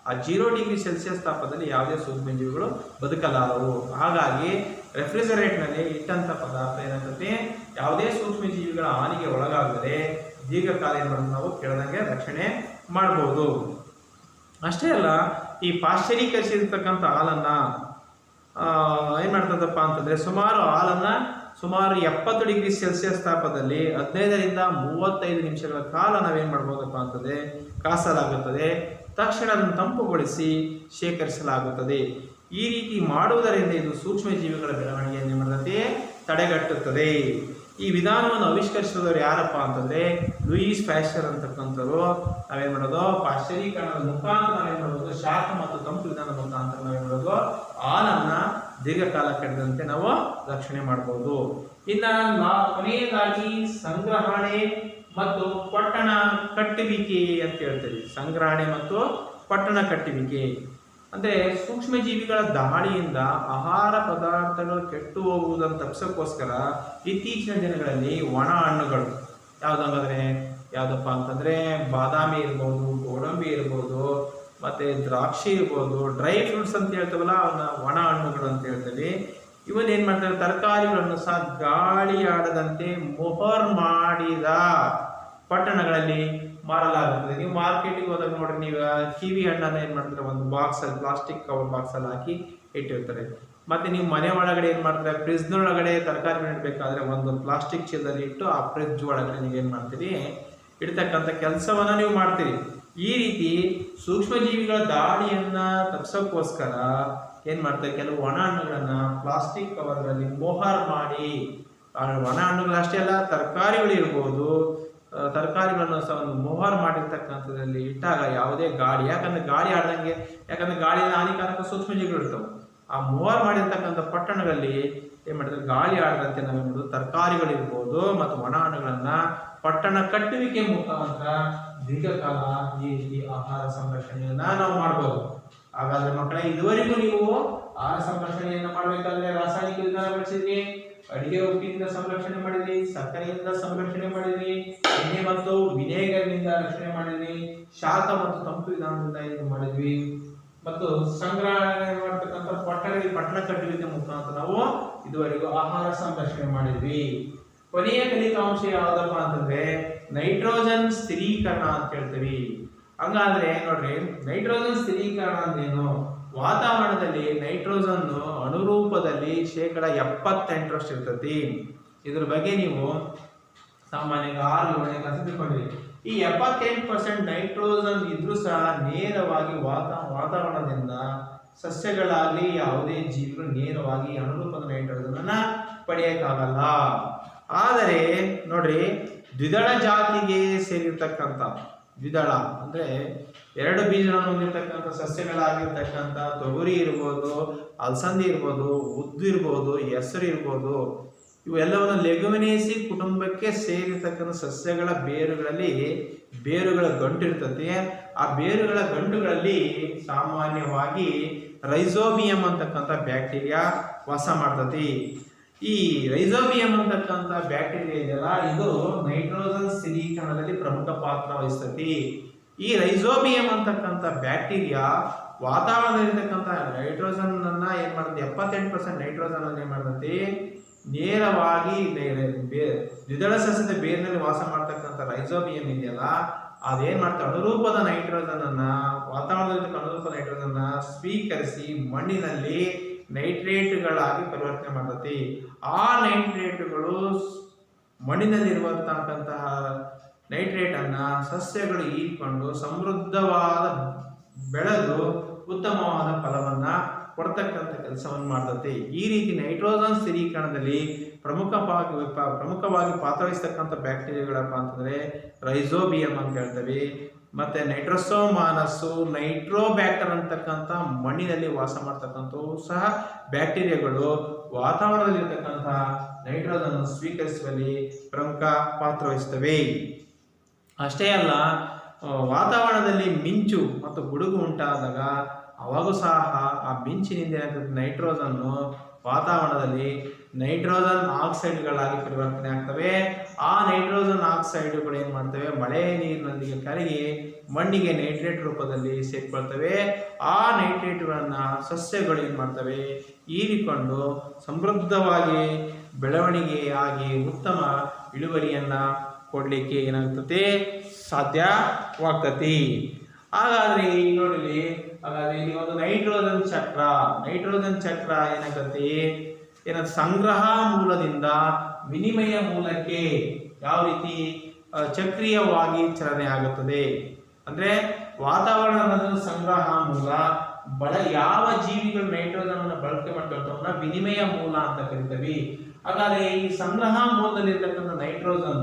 [SPEAKER 1] ಆ 0 ಡಿಗ್ರಿ ಸೆಲ್ಸಿಯಸ್ ತಾಪದಲ್ಲಿ ಯಾವುದೇ ಸೂಕ್ಷ್ಮ ಜೀವಿಗಳು ಬದುಕಲಾರವು. ಹಾಗಾಗಿ ರೆಫ್ರಿಜರೇಟರ್ನಲ್ಲಿ ಇಟ್ಟಂಥ ಪದಾರ್ಥ ಏನಾಗುತ್ತೆ, ಯಾವುದೇ ಸೂಕ್ಷ್ಮ ಜೀವಿಗಳ ಹಾನಿಗೆ ಒಳಗಾಗದೆ ದೀರ್ಘಕಾಲ ನಾವು ಕೆಳದಂಗೆ ರಕ್ಷಣೆ ಮಾಡ್ಬೋದು. ಅಷ್ಟೇ ಅಲ್ಲ, ಈ ಪಾಶ್ಚರೀಕರಿಸಿರ್ತಕ್ಕಂಥ ಹಾಲನ್ನು ಏನು ಮಾಡ್ತದಪ್ಪ ಅಂತಂದರೆ ಸುಮಾರು 70 ಡಿಗ್ರಿ ಸೆಲ್ಸಿಯಸ್ ತಾಪದಲ್ಲಿ 15 ರಿಂದ 35 ನಿಮಿಷಗಳ ಕಾಲ ನಾವೇನು ಮಾಡ್ಬೋದಪ್ಪ ಅಂತಂದರೆ ಕಾಸಲಾಗುತ್ತದೆ. ತಕ್ಷಣ ಅದನ್ನು ತಂಪುಗೊಳಿಸಿ ಶೇಖರಿಸಲಾಗುತ್ತದೆ. ಈ ರೀತಿ ಮಾಡುವುದರಿಂದ ಇದು ಸೂಕ್ಷ್ಮ ಜೀವಿಗಳ ಬೆಳವಣಿಗೆಯನ್ನು ಮಾಡ್ತದೆ, ತಡೆಗಟ್ಟುತ್ತದೆ. ಈ ವಿಧಾನವನ್ನು ಆವಿಷ್ಕರಿಸಿದವರು ಯಾರಪ್ಪ ಅಂತಂದರೆ ಲೂಯಿಸ್ ಪ್ಯಾಶ್ಚರ್ ಅಂತಕ್ಕಂಥವ್ರು. ನಾವೇನು ಮಾಡೋದು, ಪಾಶ್ಚರೀಕರಣದ ಮುಖಾಂತರ ನಾವೇನು ಮಾಡೋದು, ಶಾಖ ಮತ್ತು ತಂಪು ವಿಧಾನದ ಮುಖಾಂತರ ನಾವೇನು ಮಾಡೋದು, ಹಾಲನ್ನು ದೀರ್ಘಕಾಲ ಕೆಡದಂತೆ ನಾವು ರಕ್ಷಣೆ ಮಾಡ್ಬೋದು. ಇನ್ನು ಕೊನೆಯದಾಗಿ ಸಂಗ್ರಹಣೆ ಮತ್ತು ಪೊಟ್ಟಣ ಕಟ್ಟುವಿಕೆ ಅಂತ ಹೇಳ್ತೀವಿ. ಸಂಗ್ರಹಣೆ ಮತ್ತು ಪೊಟ್ಟಣ ಕಟ್ಟುವಿಕೆ ಅಂದರೆ ಸೂಕ್ಷ್ಮ ಜೀವಿಗಳ ದಾಳಿಯಿಂದ ಆಹಾರ ಪದಾರ್ಥಗಳು ಕೆಟ್ಟು ಹೋಗುವುದನ್ನು ತಪ್ಪಿಸೋಕ್ಕೋಸ್ಕರ ಇತ್ತೀಚಿನ ದಿನಗಳಲ್ಲಿ ಒಣ ಹಣ್ಣುಗಳು ಯಾವುದಪ್ಪ ಅಂತಂದರೆ ಬಾದಾಮಿ ಇರ್ಬೋದು, ಗೋಡಂಬಿ ಇರ್ಬೋದು, ಮತ್ತು ದ್ರಾಕ್ಷಿ ಇರ್ಬೋದು, ಡ್ರೈ ಫ್ರೂಟ್ಸ್ ಅಂತ ಹೇಳ್ತೀವಲ್ಲ ಅವನ್ನ ಒಣ ಹಣ್ಣುಗಳು ಅಂತ ಹೇಳ್ತೀವಿ. ಇವನ್ ಏನು ಮಾಡ್ತಾರೆ, ತರಕಾರಿಗಳನ್ನು ಸಹ ಗಾಳಿ ಆಡದಂತೆ ಮೊಹರ್ ಮಾಡಿದ ಪಟ್ಟಣಗಳಲ್ಲಿ ಮಾರಲಾಗುತ್ತದೆ. ನೀವು ಮಾರ್ಕೆಟಿಗೆ ಹೋದಾಗ ನೋಡ್ರಿ, ನೀವು ಕಿವಿ ಹಣ್ಣನ್ನು ಏನು ಮಾಡ್ತಾರೆ, ಒಂದು ಬಾಕ್ಸಲ್ಲಿ ಪ್ಲಾಸ್ಟಿಕ್ ಕವರ್ ಬಾಕ್ಸಲ್ಲಿ ಹಾಕಿ ಇಟ್ಟಿರ್ತಾರೆ. ಮತ್ತು ನೀವು ಮನೆ ಒಳಗಡೆ ಏನು ಮಾಡ್ತಾರೆ, ಫ್ರಿಜ್ನೊಳಗಡೆ ತರಕಾರಿ ಇಡಬೇಕಾದ್ರೆ ಒಂದು ಪ್ಲಾಸ್ಟಿಕ್ ಚೀಲದಲ್ಲಿ ಇಟ್ಟು ಆ ಫ್ರಿಜ್ ಒಳಗಡೆ ನೀವೇನು ಮಾಡ್ತೀರಿ, ಇಡ್ತಕ್ಕಂಥ ಕೆಲಸವನ್ನು ನೀವು ಮಾಡ್ತೀರಿ. ಈ ರೀತಿ ಸೂಕ್ಷ್ಮ ಜೀವಿಗಳ ದಾಳಿಯನ್ನು ತಪ್ಪಿಸೋಕ್ಕೋಸ್ಕರ ಏನು ಮಾಡ್ತಾರೆ, ಕೆಲವು ಒಣ ಹಣ್ಣುಗಳನ್ನು ಪ್ಲಾಸ್ಟಿಕ್ ಕವರ್ಗಳಲ್ಲಿ ಮೊಹರ್ ಮಾಡಿ, ಒಣ ಹಣ್ಣುಗಳು ಅಷ್ಟೇ ಅಲ್ಲ, ತರಕಾರಿಗಳು ಇರ್ಬೋದು, ತರಕಾರಿಗಳನ್ನು ಸಹ ಒಂದು ಮೊಹರ್ ಮಾಡಿರ್ತಕ್ಕಂಥದ್ರಲ್ಲಿ ಇಟ್ಟಾಗ ಯಾವುದೇ ಗಾಳಿ, ಯಾಕಂದರೆ ಗಾಳಿಯಲ್ಲಿ ಹಾನಿಕಾರಕ ಸೂಕ್ಷ್ಮ ಜೀವಿಗಳು ಇರ್ತವೆ. ಆ ಮೊಹರ್ ಮಾಡಿರ್ತಕ್ಕಂಥ ಪಟ್ಟಣಗಳಲ್ಲಿ ಏನು ಮಾಡಿದ್ರೆ, ಗಾಳಿ ಆಡದಂತೆ ನಾವು ಮಾಡೋದು, ತರಕಾರಿಗಳಿರ್ಬೋದು ಮತ್ತು ಒಣ ಹಣ್ಣುಗಳನ್ನು ಪಟ್ಟಣ ಕಟ್ಟುವಿಕೆ ಮುಖಾಂತರ ದೀರ್ಘಕಾಲ ಈ ಆಹಾರ ಸಂರಕ್ಷಣೆಯನ್ನ ನಾವು ಮಾಡ್ಬೋದು. ಹಾಗಾದ್ರೆ ಮಕ್ಕಳೇ, ಇದುವರೆಗೂ ನೀವು ಆಹಾರ ಸಂರಕ್ಷಣೆಯನ್ನ ಮಾಡಬೇಕಾದ್ರೆ ರಾಸಾಯನಿಕ ವಿಧಾನ ಬಳಸಿದ್ರಿ, ಅಡಿಗೆ ಉಪ್ಪಿನಿಂದ ಸಂರಕ್ಷಣೆ ಮಾಡಿದ್ರಿ, ಸಕ್ಕರೆಯಿಂದ ಸಂರಕ್ಷಣೆ ಮಾಡಿದ್ರಿ, ಎಣ್ಣೆ ಮತ್ತು ವಿನೇಗರ್ನಿಂದ ರಕ್ಷಣೆ ಮಾಡಿದ್ರಿ, ಶಾಖ ಮತ್ತು ತಂಪು ವಿಧಾನದಿಂದ ಇದು ಮಾಡಿದ್ವಿ, ಮತ್ತು ಸಂಗ್ರಹಣೆ ಮಾಡತಕ್ಕಂಥ ಪಟ್ಟಣ ಕಟ್ಟುವಿಕೆ ಮುಖಾಂತರ ನಾವು ಇದುವರೆಗೂ ಆಹಾರ ಸಂರಕ್ಷಣೆ ಮಾಡಿದ್ವಿ. ಕೊನೆಯ ಫಲಿತಾಂಶ ಯಾವುದಪ್ಪ ಅಂತಂದ್ರೆ ನೈಟ್ರೋಜನ್ ಸ್ಥಿರೀಕರಣ ಅಂತ ಹೇಳ್ತೀವಿ. ಹಂಗಾದ್ರೆ ನೋಡ್ರಿ, ನೈಟ್ರೋಜನ್ ಸ್ಥಿರೀಕರಣ ಅಂದ್ರೇನು? ವಾತಾವರಣದಲ್ಲಿ ನೈಟ್ರೋಜನ್ ಅನುರೂಪದಲ್ಲಿ 78% ಇರ್ತತಿ. ಇದ್ರ ಬಗ್ಗೆ ನೀವು ಸಾಮಾನ್ಯವಾಗಿ 6-7ನೇ ಕ್ಲಾಸ್ ತಿಳ್ಕೊಂಡ್ರಿ. ಈ 78% ನೈಟ್ರೋಜನ್ ಇದ್ರೂ ಸಹ ನೇರವಾಗಿ ವಾತಾವರಣದಿಂದ ಸಸ್ಯಗಳಾಗಲಿ ಯಾವುದೇ ಜೀವಿಗಳು ನೇರವಾಗಿ ಅನುರೂಪದ ನೈಟ್ರೋಜನ್ ಅನ್ನ ಪಡೆಯಕ್ಕಾಗಲ್ಲ. ಆದರೆ ನೋಡ್ರಿ, ದ್ವಿದಳ ಜಾತಿಗೆ ಸೇರಿರ್ತಕ್ಕಂಥ, ದ್ವಿದಳ ಅಂದ್ರೆ 2 ಬೀಜಗಳನ್ನು ಹೊಂದಿರತಕ್ಕಂಥ ಸಸ್ಯಗಳಾಗಿರ್ತಕ್ಕಂಥ ತೊಗರಿ ಇರ್ಬೋದು, ಅಲಸಂದಿ ಇರ್ಬೋದು, ಉದ್ದು ಇರ್ಬೋದು, ಹೆಸರು ಇರ್ಬೋದು, ಇವೆಲ್ಲವನ್ನು ಲೆಗುಮಿನೇಸಿ ಕುಟುಂಬಕ್ಕೆ ಸೇರಿರ್ತಕ್ಕಂಥ ಸಸ್ಯಗಳ ಬೇರುಗಳ ಗಂಟು ಇರ್ತದೆ. ಆ ಬೇರುಗಳ ಗಂಟುಗಳಲ್ಲಿ ಸಾಮಾನ್ಯವಾಗಿ ರೈಸೋಬಿಯಂ ಅಂತಕ್ಕಂಥ ಬ್ಯಾಕ್ಟೀರಿಯಾ ವಾಸ ಮಾಡ್ತತಿ. ಈ ರೈಸೋಬಿಯಂ ಅಂತಕ್ಕಂಥ ಬ್ಯಾಕ್ಟೀರಿಯಾ ಇದೆಯಲ್ಲ, ಇದು ನೈಟ್ರೋಜನ್ ಸ್ಥಿರೀಕರಣದಲ್ಲಿ ಪ್ರಮುಖ ಪಾತ್ರ ವಹಿಸ್ತತಿ. ಈ ರೈಸೋಬಿಯಂ ಅಂತಕ್ಕಂಥ ಬ್ಯಾಕ್ಟೀರಿಯಾ ವಾತಾವರಣದಲ್ಲಿರ್ತಕ್ಕಂಥ ನೈಟ್ರೋಜನ್ ಅನ್ನ ಏನ್ ಮಾಡುತ್ತೆ, 78% ನೈಟ್ರೋಜನ್ ಅನ್ನ ಏನ್ ಮಾಡ್ತತಿ, ನೇರವಾಗಿ ದ್ವಿದಳ ಸಸ್ಯದ ಬೇರಿನಲ್ಲಿ ವಾಸ ಮಾಡ್ತಕ್ಕಂಥ ರೈಸೋಬಿಯಂ ಇದೆಯಲ್ಲ, ಅದೇನ್ ಮಾಡ್ತಾರೆ, ಅನುರೂಪದ ನೈಟ್ರೋಜನ್ ಅನ್ನ, ವಾತಾವರಣದಲ್ಲಿ ಅನುರೂಪದ ನೈಟ್ರೋಜನ್ ಅನ್ನ ಸ್ವೀಕರಿಸಿ ಮಣ್ಣಿನಲ್ಲಿ ನೈಟ್ರೇಟ್ಗಳಾಗಿ ಪರಿವರ್ತನೆ ಮಾಡ್ತತಿ. ಆ ನೈಟ್ರೇಟ್ಗಳು ಮಣ್ಣಿನಲ್ಲಿರುವಂತಕ್ಕಂತಹ ನೈಟ್ರೇಟ್ ಅನ್ನ ಸಸ್ಯಗಳು ಹೀರಿಕೊಂಡು ಸಮೃದ್ಧವಾದ ಬೆಳೆದು ಉತ್ತಮವಾದ ಫಲವನ್ನ ಕೊಡ್ತಕ್ಕಂಥ ಕೆಲಸವನ್ನು ಮಾಡ್ತತಿ. ಈ ರೀತಿ ನೈಟ್ರೋಜನ್ ಸ್ಥಿರೀಕರಣದಲ್ಲಿ ಪ್ರಮುಖವಾಗಿ ಪಾತ್ರವಹಿಸ್ತಕ್ಕಂಥ ಬ್ಯಾಕ್ಟೀರಿಯಾಗಳಪ್ಪ ಅಂತಂದ್ರೆ ರೈಸೋಬಿಯಂ ಅಂತ ಹೇಳ್ತೇವೆ. ಮತ್ತೆ ನೈಟ್ರೋಸೋಮಾನಸ್ಸು, ನೈಟ್ರೋಬ್ಯಾಕ್ಟರ್ ಅಂತಕ್ಕಂಥ ಮಣ್ಣಿನಲ್ಲಿ ವಾಸ ಮಾಡ್ತಕ್ಕಂಥವು ಸಹ ಬ್ಯಾಕ್ಟೀರಿಯಾಗಳು ವಾತಾವರಣದಲ್ಲಿರ್ತಕ್ಕಂಥ ನೈಟ್ರೋಜನ್ ಸ್ವೀಕರಿಸುವಲ್ಲಿ ಪ್ರಮುಖ ಪಾತ್ರ ವಹಿಸ್ತವೆ. ಅಷ್ಟೇ ಅಲ್ಲ, ವಾತಾವರಣದಲ್ಲಿ ಮಿಂಚು ಮತ್ತು ಗುಡುಗು ಉಂಟಾದಾಗ ಅವಾಗೂ ಸಹ ಆ ಮಿಂಚಿನಿಂದ ನೈಟ್ರೋಜನ್ನು ವಾತಾವರಣದಲ್ಲಿ ನೈಟ್ರೋಜನ್ ಆಕ್ಸೈಡ್ಗಳಾಗಿ ಪರಿವರ್ತನೆ ಆಗ್ತವೆ. ಆ ನೈಟ್ರೋಜನ್ ಆಕ್ಸೈಡ್ಗಳು ಏನು ಮಾಡ್ತವೆ, ಮಳೆ ನೀರಿನೊಂದಿಗೆ ಕರಗಿ ಮಣ್ಣಿಗೆ ನೈಟ್ರೇಟ್ ರೂಪದಲ್ಲಿ ಸೇರಿಕೊಳ್ತವೆ. ಆ ನೈಟ್ರೇಟ್ಗಳನ್ನು ಸಸ್ಯಗಳು ಏನು ಮಾಡ್ತವೆ, ಹೀರಿಕೊಂಡು ಸಮೃದ್ಧವಾಗಿ ಬೆಳವಣಿಗೆ ಆಗಿ ಉತ್ತಮ ಇಳುವರಿಯನ್ನ ಕೊಡಲಿಕ್ಕೆ ಏನಾಗ್ತದೆ, ಸಾಧ್ಯವಾಗ್ತತಿ. ಹಾಗಾದ್ರೆ ಈಗ ನೋಡಿಲಿ, ಹಾಗಾದ್ರೆ ಇಲ್ಲಿ ಒಂದು ನೈಟ್ರೋಜನ್ ಚಕ್ರ ಏನಾಗತ್ತೆ, ಸಂಗ್ರಹ ಮೂಲದಿಂದ ವಿನಿಮಯ ಮೂಲಕ್ಕೆ ಯಾವ ರೀತಿ ಚಕ್ರೀಯವಾಗಿ ಚಲನೆ ಆಗುತ್ತದೆ ಅಂದ್ರೆ, ವಾತಾವರಣದ ಸಂಗ್ರಹ ಮೂಲ ಯಾವ ಜೀವಿಗಳು ನೈಟ್ರೋಜನ್ ಅನ್ನು ಬಳಕೆ ಮಾಡ್ಕೊಳ್ತಾವನ್ನ ವಿನಿಮಯ ಮೂಲ ಅಂತ ಕರಿತೀವಿ. ಹಾಗಾದ್ರೆ ಈ ಸಂಗ್ರಹ ಮೂಲದಲ್ಲಿರ್ತಕ್ಕಂಥ ನೈಟ್ರೋಜನ್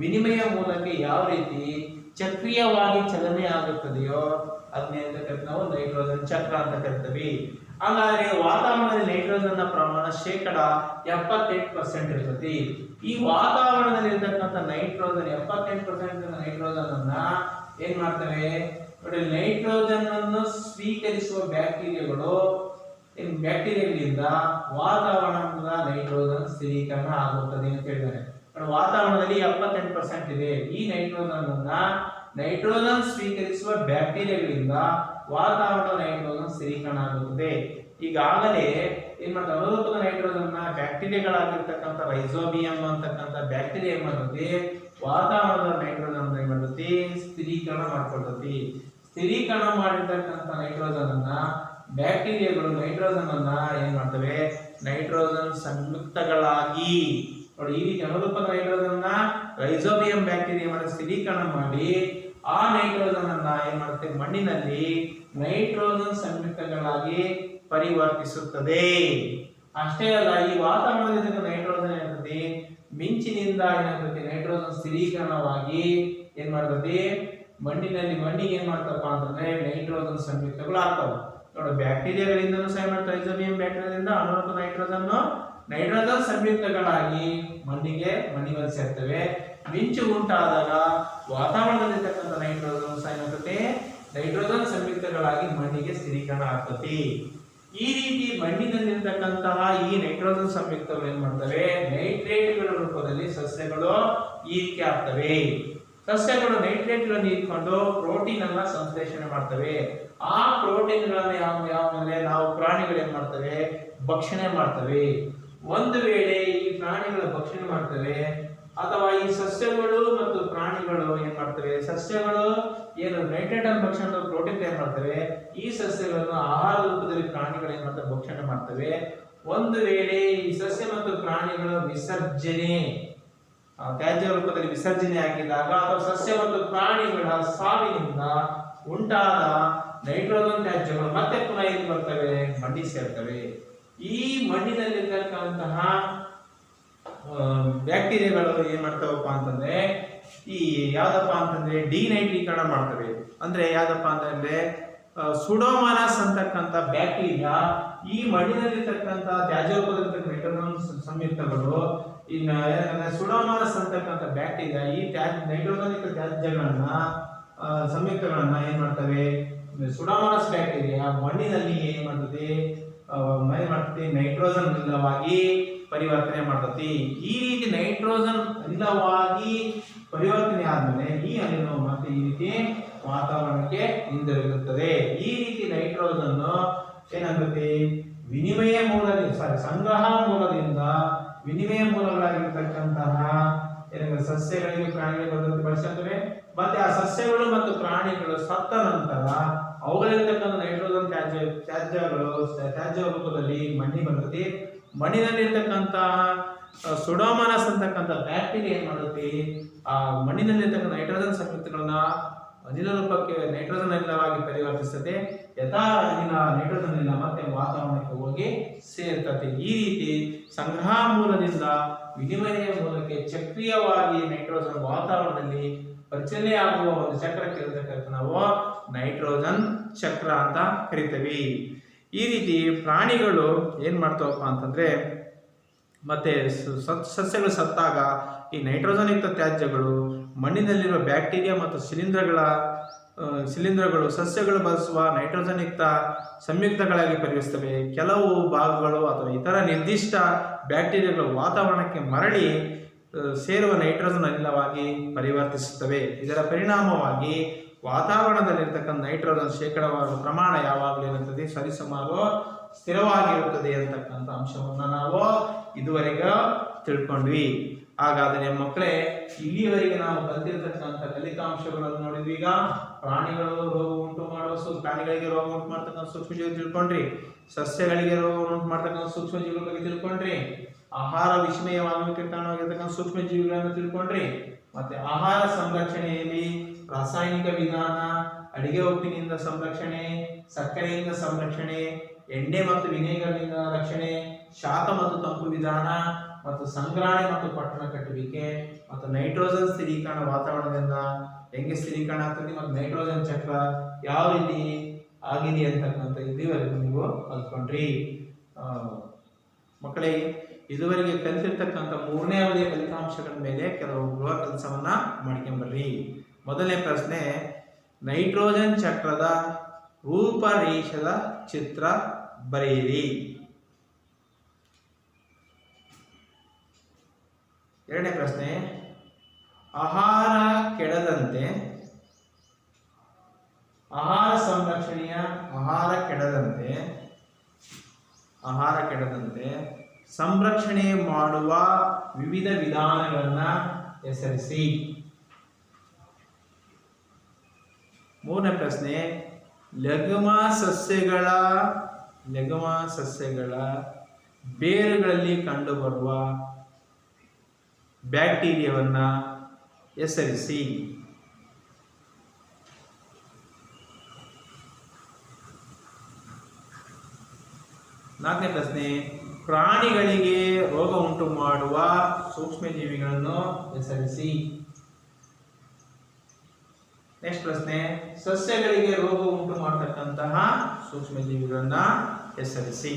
[SPEAKER 1] ವಿನಿಮಯ ಮೂಲಕ್ಕೆ ಯಾವ ರೀತಿ ಚಕ್ರೀಯವಾಗಿ ಚಲನೆ ಆಗುತ್ತದೆಯೋ ಅದನ್ನೇ ನಾವು ನೈಟ್ರೋಜನ್ ಚಕ್ರ ಅಂತ ಕರಿತೀವಿ. ಹಾಗಾದ್ರೆ ವಾತಾವರಣದಲ್ಲಿ ನೈಟ್ರೋಜನ್ ಪ್ರಮಾಣ 78% ಇರ್ತದೆ. ಈ ವಾತಾವರಣದಲ್ಲಿ ಇರ್ತಕ್ಕಂಥ ನೈಟ್ರೋಜನ್ 78% ನೈಟ್ರೋಜನ್ ಅನ್ನ ಏನ್ ಮಾಡ್ತವೆ ನೋಡಿ, ನೈಟ್ರೋಜನ್ ಅನ್ನು ಸ್ವೀಕರಿಸುವ ಬ್ಯಾಕ್ಟೀರಿಯಾಗಳಿಂದ ವಾತಾವರಣದ ನೈಟ್ರೋಜನ್ ಸ್ಥಿರೀಕರಣ ಆಗುತ್ತದೆ ಅಂತ ಹೇಳಿದ್ದಾರೆ. ವಾತಾವರಣದಲ್ಲಿ 78% ಇದೆ. ಈ ನೈಟ್ರೋಜನ್ ಸ್ವೀಕರಿಸುವ ಬ್ಯಾಕ್ಟೀರಿಯಾಗಳಿಂದ ವಾತಾವರಣದ ನೈಟ್ರೋಜನ್ ಸ್ಥಿರೀಕರಣ ಆಗುತ್ತದೆ. ಈಗಾಗಲೇ ಏನ್ ಮಾಡ್ತಾರೆ, ಅನುರೂಪದ ನೈಟ್ರೋಜನ್ ಬ್ಯಾಕ್ಟೀರಿಯಾಗಳಾಗಿರ್ತಕ್ಕಂಥ ರೈಸೋಬಿಯಂ ಅಂತಕ್ಕಂಥ ಬ್ಯಾಕ್ಟೀರಿಯಾ ಏನ್ ಮಾಡ್ತದೆ, ವಾತಾವರಣದ ನೈಟ್ರೋಜನ್ ಏನ್ ಮಾಡ್ತತಿ, ಸ್ಥಿರೀಕರಣ ಮಾಡ್ಕೊಳ್ತತಿ. ಸ್ಥಿರೀಕರಣ ಮಾಡಿರ್ತಕ್ಕಂಥ ನೈಟ್ರೋಜನ್ ಅನ್ನ ಬ್ಯಾಕ್ಟೀರಿಯಾಗಳು ನೈಟ್ರೋಜನ್ ಅನ್ನ ಏನ್ ಮಾಡ್ತವೆ, ನೈಟ್ರೋಜನ್ ಸಂಯುಕ್ತಗಳಾಗಿ ನೋಡಿ, ಈ ರೀತಿ ಅನುರೂಪದ ನೈಟ್ರೋಜನ್ ರೈಸೋಬಿಯಂ ಬ್ಯಾಕ್ಟೀರಿಯಾ ಸ್ಥಿರೀಕರಣ ಮಾಡಿ ಆ ನೈಟ್ರೋಜನ್ ಅನ್ನ ಏನ್ ಮಾಡುತ್ತೆ, ಮಣ್ಣಿನಲ್ಲಿ ನೈಟ್ರೋಜನ್ ಸಂಯುಕ್ತಗಳಾಗಿ ಪರಿವರ್ತಿಸುತ್ತದೆ. ಅಷ್ಟೇ ಅಲ್ಲ, ಈ ವಾತಾವರಣದಿಂದ ನೈಟ್ರೋಜನ್ ಏನಾಗ್ತದೆ, ಮಿಂಚಿನಿಂದ ಏನಾಗ್ತದೆ, ನೈಟ್ರೋಜನ್ ಸ್ಥಿರೀಕರಣವಾಗಿ ಏನ್ ಮಾಡ್ತದೆ, ಮಣ್ಣಿಗೆ ಏನ್ ಮಾಡ್ತಪ್ಪ ಅಂತಂದ್ರೆ ನೈಟ್ರೋಜನ್ ಸಂಯುಕ್ತಗಳು ಆಗ್ತವೆ. ನೋಡಿ, ಬ್ಯಾಕ್ಟೀರಿಯಾಗಳಿಂದನೂ ಸಹ ರೈಸೋಬಿಯಂ ಬ್ಯಾಕ್ಟೀರಿಯಾದಿಂದ ಅನುರೂಪ ನೈಟ್ರೋಜನ್ ಸಂಯುಕ್ತಗಳಾಗಿ ಮಣ್ಣಿಗೆ ಸೇರ್ತವೆ. ಮಿಂಚು ಉಂಟಾದಾಗ ವಾತಾವರಣದಲ್ಲಿರ್ತಕ್ಕಂಥ ನೈಟ್ರೋಜನ್ ಸಹ ಏನಾಗ್ತದೆ, ನೈಟ್ರೋಜನ್ ಸಂಯುಕ್ತಗಳಾಗಿ ಮಣ್ಣಿಗೆ ಸ್ಥಿರೀಕರಣ ಆಗ್ತತಿ. ಈ ರೀತಿ ಮಣ್ಣಿನಲ್ಲಿರ್ತಕ್ಕಂತಹ ಈ ನೈಟ್ರೋಜನ್ ಸಂಯುಕ್ತಗಳು ಏನ್ ಮಾಡ್ತವೆ, ನೈಟ್ರೇಟ್ಗಳ ರೂಪದಲ್ಲಿ ಸಸ್ಯಗಳು ಹೀರಿಕೆ ಆಗ್ತವೆ. ಸಸ್ಯಗಳು ನೈಟ್ರೇಟ್ಗಳನ್ನು ಹೀರಿಕೊಂಡು ಪ್ರೋಟೀನ್ ಅನ್ನ ಸಂಶ್ಲೇಷಣೆ ಮಾಡ್ತವೆ. ಆ ಪ್ರೋಟೀನ್ಗಳನ್ನ ಯಾವ ನಾವು ಪ್ರಾಣಿಗಳು ಏನ್ ಮಾಡ್ತವೆ, ಭಕ್ಷಣೆ ಮಾಡ್ತವೆ. ಒಂದು ವೇಳೆ ಈ ಪ್ರಾಣಿಗಳ ಭಕ್ಷಣೆ ಮಾಡ್ತವೆ ಅಥವಾ ಈ ಸಸ್ಯಗಳು ಮತ್ತು ಪ್ರಾಣಿಗಳು ಏನ್ ಮಾಡ್ತವೆ, ಸಸ್ಯಗಳು ಏನು ನೈಟ್ರೇಟ್ ಅನ್ನು ಭಕ್ಷಣೆ ಪ್ರೋಟೀನ್ ತಯಾರು ಮಾಡ್ತವೆ. ಈ ಸಸ್ಯಗಳನ್ನು ಆಹಾರ ರೂಪದಲ್ಲಿ ಪ್ರಾಣಿಗಳು ಏನ್ ಮಾಡ್ತವೆ, ಭಕ್ಷಣೆ ಮಾಡ್ತವೆ. ಒಂದು ವೇಳೆ ಈ ಸಸ್ಯ ಮತ್ತು ಪ್ರಾಣಿಗಳ ವಿಸರ್ಜನೆ ತ್ಯಾಜ್ಯ ರೂಪದಲ್ಲಿ ವಿಸರ್ಜನೆ ಆಗಿದ್ದಾಗ ಅಥವಾ ಸಸ್ಯ ಮತ್ತು ಪ್ರಾಣಿಗಳ ಸಾವಿನಿಂದ ಉಂಟಾದ ನೈಟ್ರೋಜನ್ ತ್ಯಾಜ್ಯಗಳು ಮತ್ತೆ ಪುನಃ ಇಲ್ಲಿ ಬರ್ತವೆ, ಮಣ್ಣಿಗೆ ಸೇರ್ತವೆ. ಈ ಮಣ್ಣಿನಲ್ಲಿರ್ತಕ್ಕಂತಹ ಬ್ಯಾಕ್ಟೀರಿಯಾಗಳು ಏನ್ ಮಾಡ್ತಾವಪ್ಪ ಅಂತಂದ್ರೆ ಈ ಯಾವ್ದಪ್ಪ ಅಂತಂದ್ರೆ ಡಿನೈಟ್ರೀಕರಣ ಮಾಡ್ತವೆ. ಅಂದ್ರೆ ಯಾವ್ದಪ್ಪ ಅಂತಂದ್ರೆ ಸುಡೋಮಾನಸ್ ಅಂತಕ್ಕಂಥ ಬ್ಯಾಕ್ಟೀರಿಯಾ ಈ ಮಣ್ಣಿನಲ್ಲಿರ್ತಕ್ಕಂಥ ತ್ಯಾಜ್ಯ ರೂಪದಲ್ಲಿರ್ತಕ್ಕಂಥ ನೈಟ್ರೋಜನ್ ಸಂಯುಕ್ತಗಳು ಸುಡೋಮಾನಸ್ ಅಂತಕ್ಕಂಥ ಬ್ಯಾಕ್ಟೀರಿಯಾ ಈ ನೈಟ್ರೋಜನ್ ತ್ಯಾಜ್ಯಗಳನ್ನ ಸಂಯುಕ್ತಗಳನ್ನ ಏನ್ ಮಾಡ್ತವೆ, ಸುಡೋಮಾನಸ್ ಬ್ಯಾಕ್ಟೀರಿಯಾ ಮಣ್ಣಿನಲ್ಲಿ ಏನ್ ಮಾಡ್ತದೆ ನೈಟ್ರೋಜನ್ ಇಲ್ಲವಾಗಿ ಪರಿವರ್ತನೆ ಮಾಡ್ತತಿ. ಈ ರೀತಿ ನೈಟ್ರೋಜನ್ ಅನಿಲವಾಗಿ ಪರಿವರ್ತನೆ ಆದ್ಮೇಲೆ ಈ ಅನಿಲವು ಮತ್ತೆ ಈ ರೀತಿ ವಾತಾವರಣಕ್ಕೆ ಹಿಂದಿರುಗುತ್ತದೆ. ಈ ರೀತಿ ನೈಟ್ರೋಜನ್ ಏನಾಗುತ್ತೆ, ವಿನಿಮಯ ಮೂಲದಿಂದ ಸಂಗ್ರಹ ಮೂಲದಿಂದ ವಿನಿಮಯ ಮೂಲಗಳಾಗಿರ್ತಕ್ಕಂತಹ ಸಸ್ಯಗಳಿಗೆ ಪ್ರಾಣಿಗಳಿಗೆ ಬಳಸುತ್ತವೆ. ಮತ್ತೆ ಆ ಸಸ್ಯಗಳು ಮತ್ತು ಪ್ರಾಣಿಗಳು ಸತ್ತ ನಂತರ ಅವುಗಳಿರ್ತಕ್ಕಂಥ ನೈಟ್ರೋಜನ್ ತ್ಯಾಜ್ಯ ರೂಪದಲ್ಲಿ ಮಣ್ಣಿಗೆ ಬರ್ತದೆ. ಮಣ್ಣಿನಲ್ಲಿರ್ತಕ್ಕಂತಹ ಸುಡೋಮನಸ್ ಅಂತಕ್ಕಂಥ ಬ್ಯಾಕ್ಟೀರಿಯಾ ಏನ್ ಮಾಡುತ್ತೆ, ಆ ಮಣ್ಣಿನಲ್ಲಿರ್ತಕ್ಕಂಥ ನೈಟ್ರೋಜನ್ ಸಂಯುಕ್ತಗಳನ್ನ ಅನಿಲ ರೂಪಕ್ಕೆ ನೈಟ್ರೋಜನ್ ಅನಿಲವಾಗಿ ಪರಿವರ್ತಿಸುತ್ತದೆ. ಯಥಾ ಅನಿಲ ನೈಟ್ರೋಜನ್ ಅನಿಲ ಮತ್ತೆ ವಾತಾವರಣಕ್ಕೆ ಹೋಗಿ ಸೇರ್ತದೆ. ಈ ರೀತಿ ಸಂಗ್ರಹ ಮೂಲದಿಂದ ವಿನಿಮಯ ಮೂಲಕ್ಕೆ ಚಕ್ರೀಯವಾಗಿ ನೈಟ್ರೋಜನ್ ವಾತಾವರಣದಲ್ಲಿ ಪರಿಚಲನೆ ಆಗುವ ಒಂದು ಚಕ್ರಕ್ಕೆ ಇರತಕ್ಕಂಥ ನಾವು ನೈಟ್ರೋಜನ್ ಚಕ್ರ ಅಂತ ಕರಿತೀವಿ. ಈ ರೀತಿ ಪ್ರಾಣಿಗಳು ಏನ್ ಮಾಡ್ತಾವಪ್ಪ ಅಂತಂದ್ರೆ, ಮತ್ತೆ ಸಸ್ಯಗಳು ಸತ್ತಾಗ ಈ ನೈಟ್ರೋಜನ್ ಯುಕ್ತ ತ್ಯಾಜ್ಯಗಳು ಮಣ್ಣಿನಲ್ಲಿರುವ ಬ್ಯಾಕ್ಟೀರಿಯಾ ಮತ್ತು ಶಿಲೀಂಧ್ರಗಳು ಸಸ್ಯಗಳು ಬಳಸುವ ನೈಟ್ರೋಜನ್ ಯುಕ್ತ ಸಂಯುಕ್ತಗಳಾಗಿ ಪರಿವರ್ತಿಸುತ್ತವೆ. ಕೆಲವು ಭಾಗಗಳು ಅಥವಾ ಇತರ ನಿರ್ದಿಷ್ಟ ಬ್ಯಾಕ್ಟೀರಿಯಾಗಳು ವಾತಾವರಣಕ್ಕೆ ಮರಳಿ ಸೇರುವ ನೈಟ್ರೋಜನ್ ಅನಿಲವಾಗಿ ಪರಿವರ್ತಿಸುತ್ತವೆ. ಇದರ ಪರಿಣಾಮವಾಗಿ ವಾತಾವರಣದಲ್ಲಿರ್ತಕ್ಕಂಥ ನೈಟ್ರೋಜನ್ ಶೇಕಡಾವಾರು ಪ್ರಮಾಣ ಯಾವಾಗಲೂ ಇರುತ್ತದೆ, ಸರಿಸುಮಾರು ಸ್ಥಿರವಾಗಿರುತ್ತದೆ ಅಂತಕ್ಕಂಥ ಅಂಶವನ್ನು ನಾವು ಇದುವರೆಗೆ ತಿಳ್ಕೊಂಡ್ವಿ. ಹಾಗಾದರೆ ಮಕ್ಕಳೇ, ಇಲ್ಲಿಯವರೆಗೆ ನಾವು ಕಲಿತಿರ್ತಕ್ಕಂಥ ಫಲಿತಾಂಶಗಳನ್ನು ನೋಡಿದ್ವಿ. ಈಗ ಪ್ರಾಣಿಗಳು ರೋಗ ಉಂಟು ಮಾಡುವ ಪ್ರಾಣಿಗಳಿಗೆ ರೋಗ ಉಂಟು ಮಾಡ್ತಕ್ಕಂಥ ಸೂಕ್ಷ್ಮಜೀವಿ ತಿಳ್ಕೊಂಡ್ರಿ, ಸಸ್ಯಗಳಿಗೆ ರೋಗ ಉಂಟು ಮಾಡ್ತಕ್ಕಂಥ ಸೂಕ್ಷ್ಮಜೀವಿಗಳ ಬಗ್ಗೆ ತಿಳ್ಕೊಂಡ್ರಿ, ಆಹಾರ ವಿಷಮಯವಾಗುವಿಕೆ ಕಾರಣವಾಗಿರ್ತಕ್ಕಂಥ ಸೂಕ್ಷ್ಮಜೀವಿಗಳನ್ನು ತಿಳ್ಕೊಂಡ್ರಿ, ಮತ್ತೆ ಆಹಾರ ಸಂರಕ್ಷಣೆಯಲ್ಲಿ ರಾಸಾಯನಿಕ ವಿಧಾನ, ಅಡಿಗೆ ಉಪ್ಪಿನಿಂದ ಸಂರಕ್ಷಣೆ, ಸಕ್ಕರೆಯಿಂದ ಸಂರಕ್ಷಣೆ, ಎಣ್ಣೆ ಮತ್ತು ವಿನೇಗರ್ನಿಂದ ರಕ್ಷಣೆ, ಶಾಖ ಮತ್ತು ತಂಪು ವಿಧಾನ, ಮತ್ತು ಸಂಗ್ರಹಣೆ ಮತ್ತು ಪಟ್ಟಣ ಕಟ್ಟುವಿಕೆ, ಮತ್ತು ನೈಟ್ರೋಜನ್ ಸ್ಥಿರೀಕರಣ ವಾತಾವರಣದಿಂದ ಹೆಂಗೆ ಸ್ಥಿರೀಕರಣ ಆಗ್ತದೆ, ಮತ್ತು ನೈಟ್ರೋಜನ್ ಚಕ್ರ ಯಾವ ರೀತಿ ಆಗಿದೆ ಅಂತಕ್ಕಂಥ ಇದುವರೆಗೂ ನೀವು ಕಲ್ತ್ಕೊಂಡ್ರಿ. ಮಕ್ಕಳೇ, ಇದುವರೆಗೆ ಕಲಿತಿರ್ತಕ್ಕಂಥ 3ನೇ ಅವಧಿಯ ಫಲಿತಾಂಶಗಳ ಮೇಲೆ ಕೆಲವು ಗೃಹ ಕೆಲಸವನ್ನ ಮಾಡ್ಕೊಂಡ್ಬರ್ರಿ. ಮೊದಲನೇ ಪ್ರಶ್ನೆ, ನೈಟ್ರೋಜನ್ ಚಕ್ರದ ರೂಪರೇಷದ ಚಿತ್ರ ಬರೆಯಿರಿ. ಎರಡನೇ ಪ್ರಶ್ನೆ, ಆಹಾರ ಕೆಡದಂತೆ ಸಂರಕ್ಷಣೆ ಮಾಡುವ ವಿವಿಧ ವಿಧಾನಗಳನ್ನು ಹೆಸರಿಸಿ. ಮೂರನೇ ಪ್ರಶ್ನೆ, ಲಘುಮ ಸಸ್ಯಗಳ ಬೇರುಗಳಲ್ಲಿ ಕಂಡುಬರುವ ಬ್ಯಾಕ್ಟೀರಿಯಾವನ್ನ ಹೆಸರಿಸಿ. ನಾಲ್ಕನೇ ಪ್ರಶ್ನೆ, ಪ್ರಾಣಿಗಳಿಗೆ ರೋಗ ಉಂಟು ಮಾಡುವ ಸೂಕ್ಷ್ಮಜೀವಿಗಳನ್ನು ಹೆಸರಿಸಿ. ನೆಕ್ಸ್ಟ್ ಪ್ರಶ್ನೆ, ಸಸ್ಯಗಳಿಗೆ ರೋಗ ಉಂಟು ಮಾಡತಕ್ಕಂತಹ ಸೂಕ್ಷ್ಮಜೀವಿಗಳನ್ನ ಹೆಸರಿಸಿ.